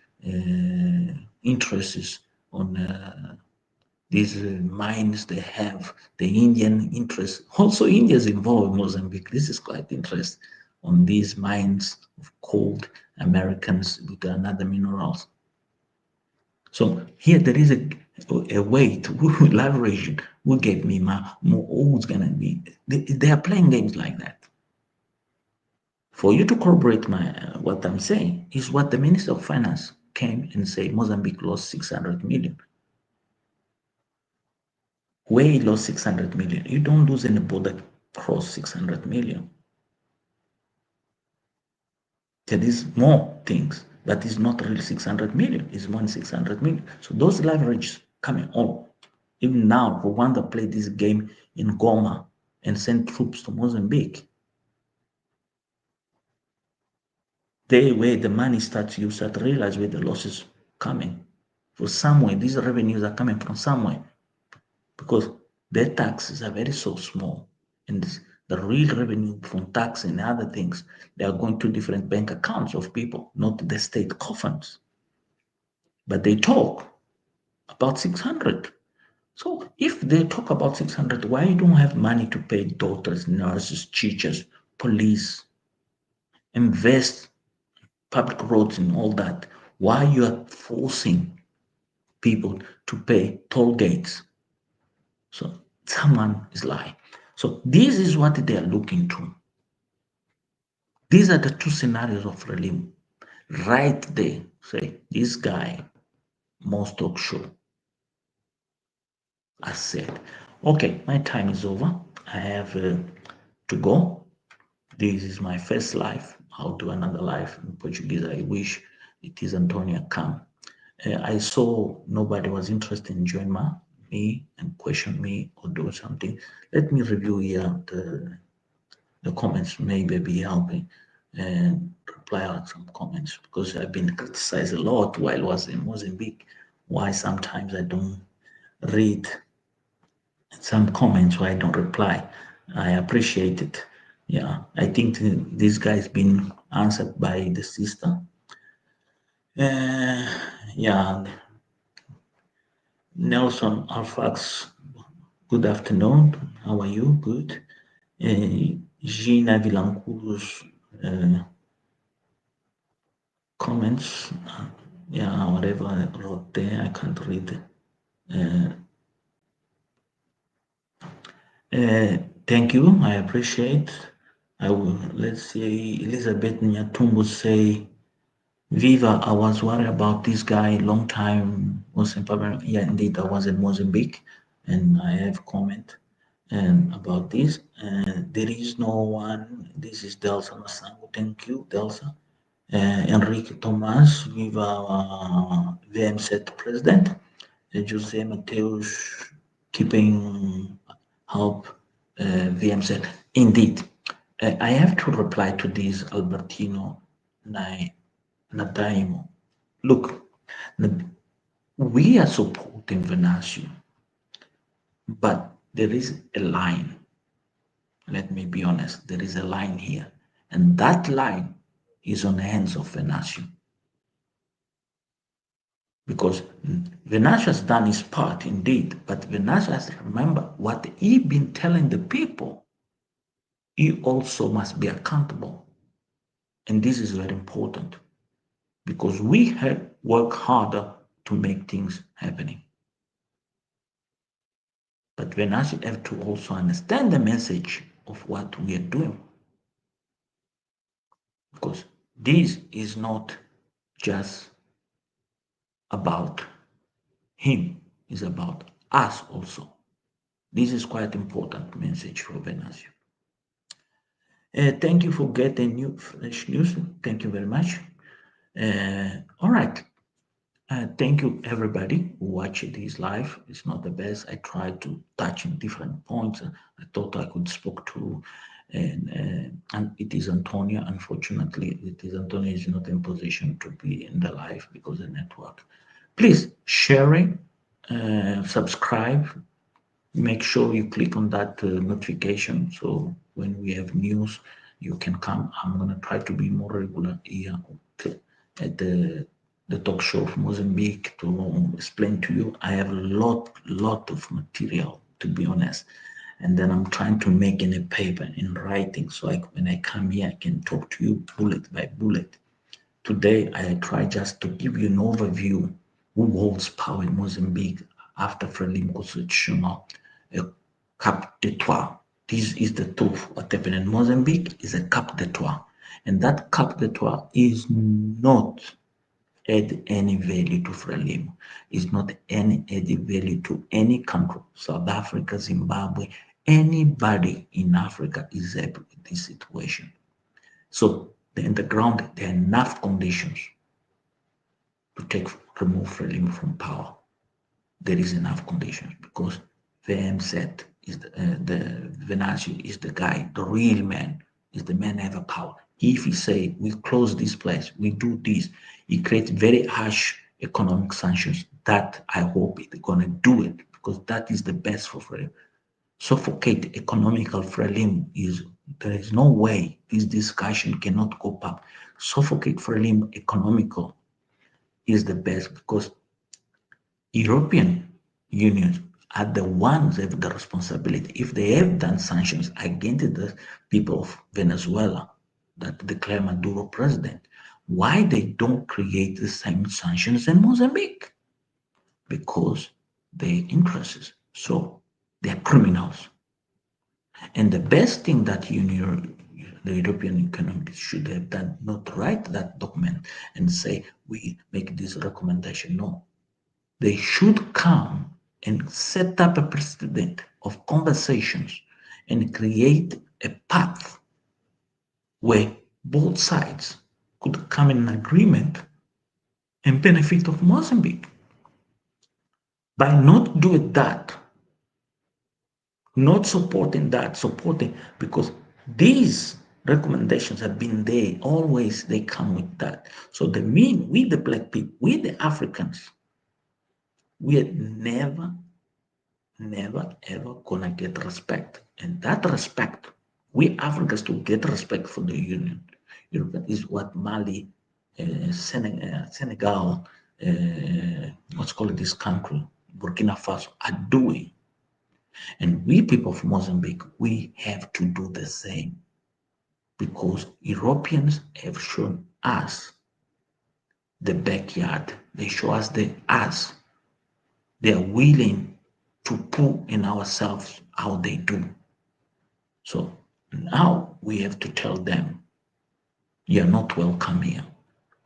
A: interests on these mines they have, the Indian interest. Also, India is involved in Mozambique. This is quite interesting on these mines of gold, Americans with another minerals. So here there is a way to leverage it. Who get me more, who's gonna be? They are playing games like that. For you to corroborate my what I'm saying is what the Minister of Finance came and said Mozambique lost 600 million. Where he lost 600 million, you don't lose any border cross 600 million. There is more things, but it's not really 600 million, it's more than 600 million. So those leverages coming on. Even now, Rwanda played this game in Goma and sent troops to Mozambique. There where the money starts, you start to realize where the losses coming. For somewhere, these revenues are coming from somewhere. Because their taxes are very so small. And the real revenue from tax and other things, they are going to different bank accounts of people, not the state coffers. But they talk about 600. So if they talk about 600, why you don't have money to pay doctors, nurses, teachers, police, invest public roads and all that? Why you are forcing people to pay toll gates? So someone is lying. So this is what they are looking to. These are the two scenarios of Frelimo. Right there, say, this guy, most talk show. I said, okay, my time is over. I have to go. This is my first live. I'll do another live in Portuguese. I wish it is Antonia come. I saw nobody was interested in joining me and question me or do something. Let me review here the comments, maybe be helping and reply out some comments because I've been criticized a lot while I was in Mozambique. Why sometimes I don't read some comments, why I don't reply. I appreciate it. Yeah, I think this guy's been answered by the sister. Yeah, Nelson Alfax, good afternoon. How are you? Good. Gina Vilanculo's comments, yeah, whatever I wrote there, I can't read. Thank you, I appreciate. I will, let's say, Elizabeth Nyatumbu say, Viva, I was worried about this guy long time. Was in Pabra. Yeah, indeed, I was in Mozambique, and I have comment and about this. There is no one. This is Delsa Masango. Thank you, Delsa. Enrique Tomas, Viva VMZ President. Jose Mateus, keeping help VMZ. Indeed, I have to reply to this Albertino Nadaimo. Look, we are supporting Venancio, but there is a line. Let me be honest, there is a line here, and that line is on the hands of Venancio. Because Venancio has done his part indeed, but Venancio has to remember what he been telling the people. He also must be accountable, and this is very important because we have worked harder to make things happening. But Venancio have to also understand the message of what we are doing, because this is not just about him, it's about us also. This is quite important message for Venancio. Thank you for getting new fresh news. Thank you very much. All right. Thank you everybody who watched this live. It's not the best. I tried to touch in different points. I thought I could speak to, and it is Antonia. Unfortunately, it is Antonia is not in position to be in the live because of the network. Please sharing, subscribe, make sure you click on that notification so when we have news you can come. I'm going to try to be more regular here at the talk show of Mozambique to explain to you. I have a lot of material, to be honest, and then I'm trying to make in a paper in writing so when I come here I can talk to you bullet by bullet. Today, I try just to give you an overview who holds power in Mozambique after Frelimo constitutional cap d'etat. This is the truth. What happened in Mozambique is a cap d'etat. And that cap d'etat is not add any value to Frelimo. It's not any added value to any country. South Africa, Zimbabwe, anybody in Africa is happy with this situation. So in the ground, there are enough conditions to remove Frelimo from power. There is enough conditions because VMZ is the Venancio is the guy, the real man, is the man have a power. If he say we close this place, we do this, he creates very harsh economic sanctions. That I hope it's gonna do it because that is the best for Frelimo. Suffocate economical Frelimo is there is no way this discussion cannot go up. Suffocate Frelimo economical is the best because European Union are the ones that have the responsibility. If they have done sanctions against the people of Venezuela that declare Maduro president, why they don't create the same sanctions in Mozambique? Because their interests. So they're criminals. And the best thing that the European economics should have done, not write that document and say, we make this recommendation. No, they should come and set up a precedent of conversations and create a path where both sides could come in agreement and benefit of Mozambique. By not doing that, not supporting that, supporting because these recommendations have been there always. They come with that. So the mean we the black people, we the Africans, we are never ever gonna get respect, and that respect we Africans to get respect for the Union is what Mali Senegal, what's called this country, Burkina Faso, are doing. And we people of Mozambique, we have to do the same because Europeans have shown us the backyard. They show us the us. They are willing to put in ourselves how they do. So now we have to tell them, you're not welcome here.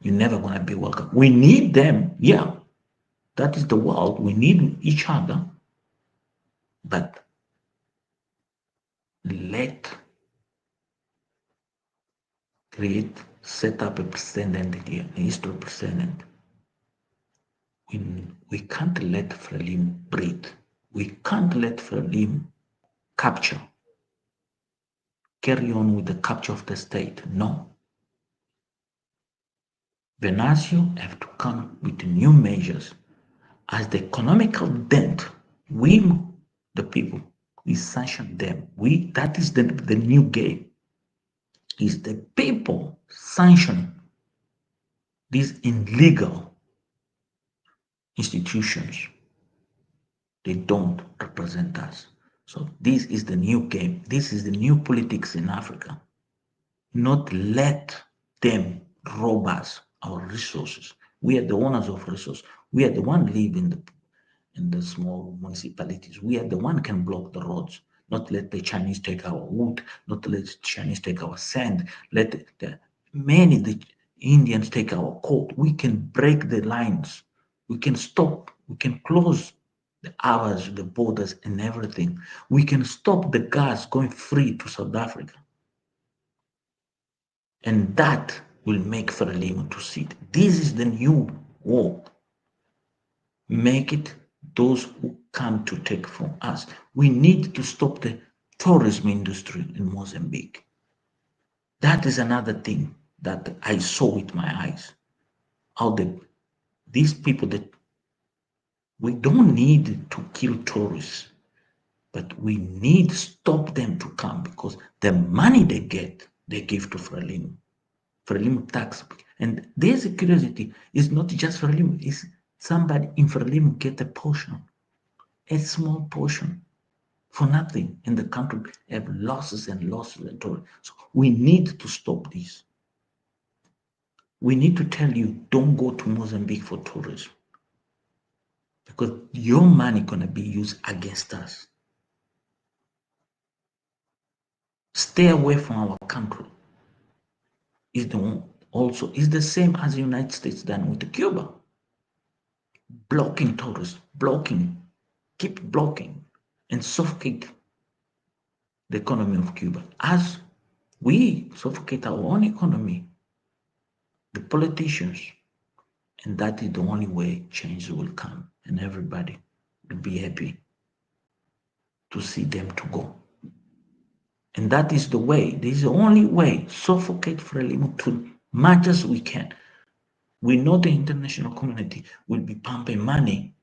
A: You're never going to be welcome. We need them. Yeah, that is the world. We need each other. But let set up a precedent here, a history precedent. We can't let Frelimo breathe. We can't let Frelimo capture, carry on with the capture of the state. No. Venancio have to come with new measures as the economical dent. We, the people, we sanction them. That is the new game. Is the people sanction these illegal institutions. They don't represent us. So this is the new game. This is the new politics in Africa. Not let them rob us our resources. We are the owners of resources. We are the one living in the small municipalities. We are the one can block the roads. Not let the Chinese take our wood. Not let the Chinese take our sand. Let the Indians take our coal. We can break the lines. We can stop. We can close the hours, the borders, and everything. We can stop the gas going free to South Africa. And that will make Frelimo to sit. This is the new war. Make it those who come to take from us. We need to stop the tourism industry in Mozambique. That is another thing that I saw with my eyes. How these people that we don't need to kill tourists, but we need to stop them to come because the money they get, they give to Frelimo. Frelimo tax. And there's a curiosity. It's not just Frelimo, it's somebody in Frelimo get a portion, a small portion for nothing. And the country have losses and losses and total. So we need to stop this. We need to tell you, don't go to Mozambique for tourism. Because your money gonna be used against us. Stay away from our country. Is the same as the United States done with Cuba. Blocking tourists, keep blocking and suffocate the economy of Cuba as we suffocate our own economy, the politicians, and that is the only way change will come and everybody will be happy to see them to go. And that is the way, this is the only way, suffocate Frelimo to much as we can. We know the international community will be pumping money,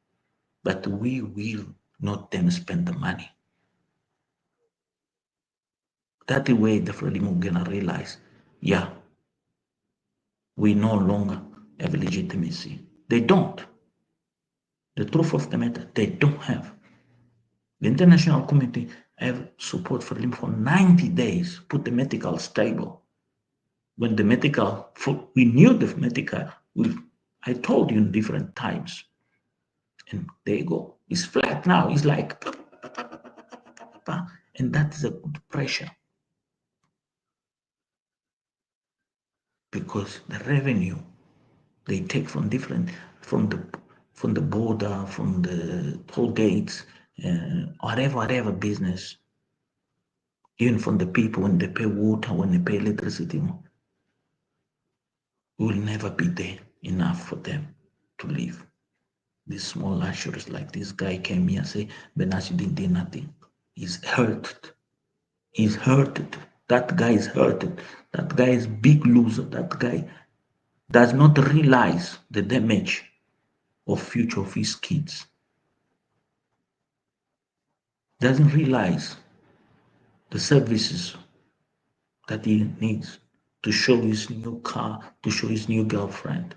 A: but we will not then spend the money. That the way the Frelimo gonna realize, yeah, we no longer have legitimacy. They don't. The truth of the matter, they don't have. The international community have support for him for 90 days, put the medical stable. When the medical, we knew the medical, I told you in different times. And there you go. It's flat now. It's like, and that is a good pressure. Because the revenue they take from the border, from the toll gates, whatever business, even from the people when they pay water, when they pay electricity, will never be there enough for them to live. These small luxuries, like this guy came here and say, Benassi didn't do nothing. He's hurted. He's hurted. That guy is hurted. That guy is big loser. That guy does not realize the damage of future of his kids. Doesn't realize the services that he needs to show his new car, to show his new girlfriend.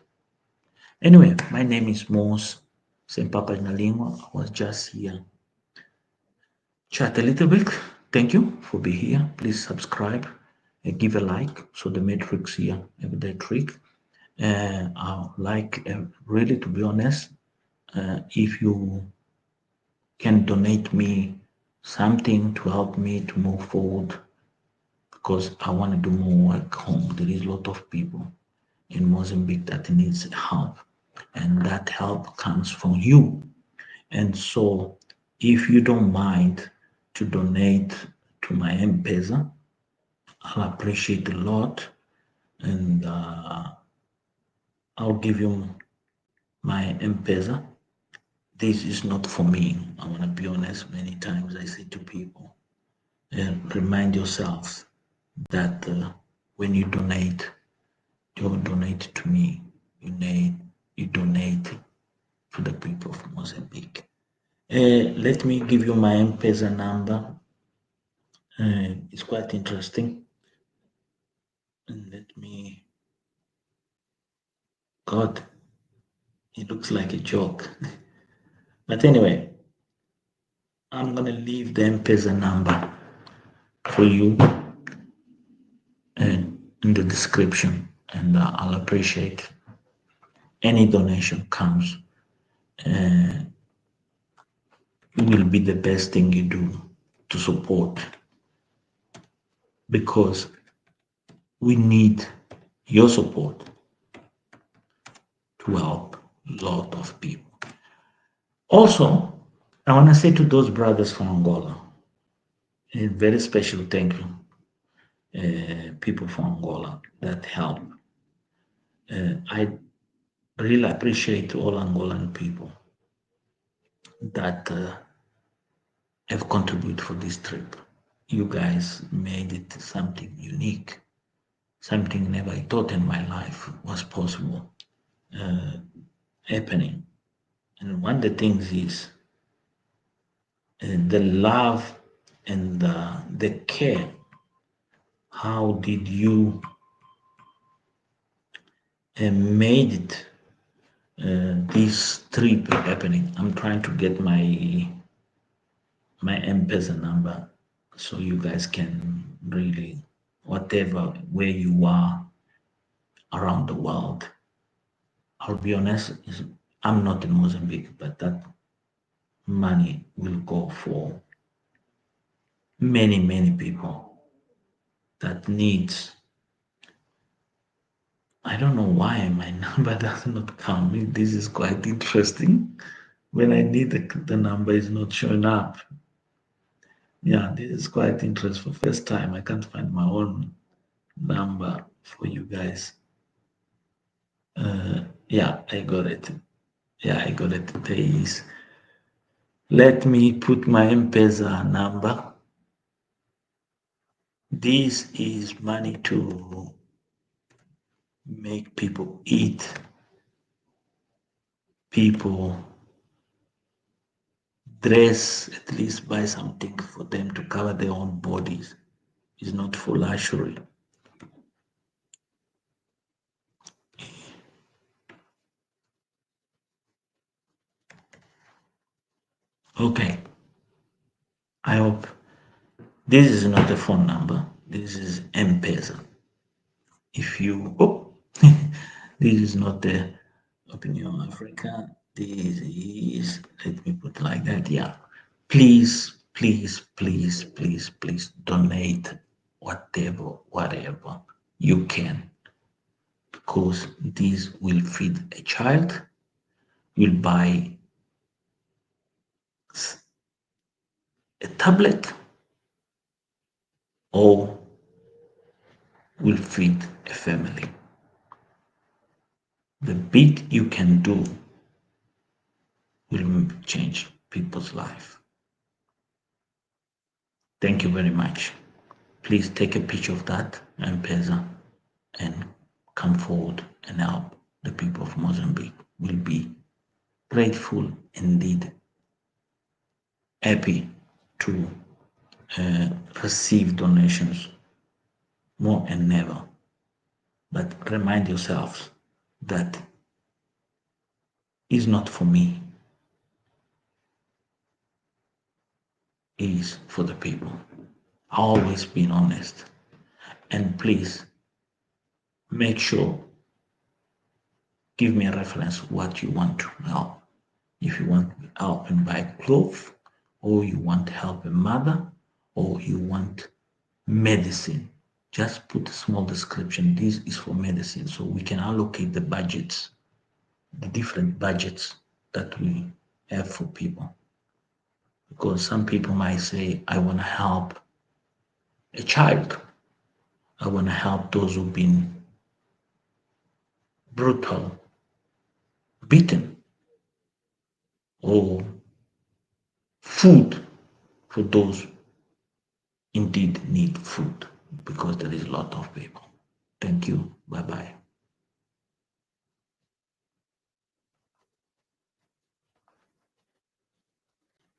A: Anyway, my name is Mos Sempapa Nalingwa. I was just here. Chat a little bit. Thank you for being here. Please subscribe and give a like so the matrix here have the trick. I like really to be honest, if you can donate me something to help me to move forward because I want to do more work home. There is a lot of people in Mozambique that needs help, and that help comes from you. And so, if you don't mind to donate to my M-Pesa, I'll appreciate a lot, and I'll give you my M-Pesa. This is not for me. I want to be honest. Many times I say to people, remind yourselves that when you donate, you don't donate to me. You donate to the people of Mozambique. Let me give you my M-Pesa number. It's quite interesting. And let me. God, it looks like a joke. But anyway, I'm gonna leave the M-Pesa number for you in the description, and I'll appreciate any donation comes. It will be the best thing you do to support because we need your support to help a lot of people. Also, I want to say to those brothers from Angola, a very special thank you, people from Angola that help. I really appreciate all Angolan people that have contributed for this trip. You guys made it something unique, something never I thought in my life was possible happening. And one of the things is the love and the care. How did you made it this trip happening? I'm trying to get my M-Pesa number so you guys can really, whatever, where you are around the world. I'll be honest, I'm not in Mozambique, but that money will go for many, many people that needs. I don't know why my number does not come. This is quite interesting. When I need the number is not showing up. Yeah, this is quite interesting. For first time, I can't find my own number for you guys. Yeah, I got it. Yeah, I got it. There is. Let me put my M-Pesa number. This is money to make people eat, people dress, at least buy something for them to cover their own bodies. It's not for luxury. Okay, I hope this is not a phone number. This is M-Pesa. If you, this is not the Opinion Africa. This is, let me put like that. Yeah, please, please, please, please, please donate whatever you can, because this will feed a child, will buy a tablet, or will feed a family. The bit you can do will change people's life. Thank you very much. Please take a picture of that M-Pesa and come forward and help the people of Mozambique. We'll be grateful indeed, happy to receive donations more and never. But remind yourselves that is not for me, is for the people. Always being honest. And please make sure, give me a reference what you want to help. If you want help in buy clothes, or you want help in mother, or you want medicine, just put a small description. This is for medicine, so we can allocate the budgets, the different budgets that we have for people. Because some people might say, I want to help a child. I want to help those who've been brutal, beaten, or food for those indeed need food, because there is a lot of people. Thank you. Bye bye.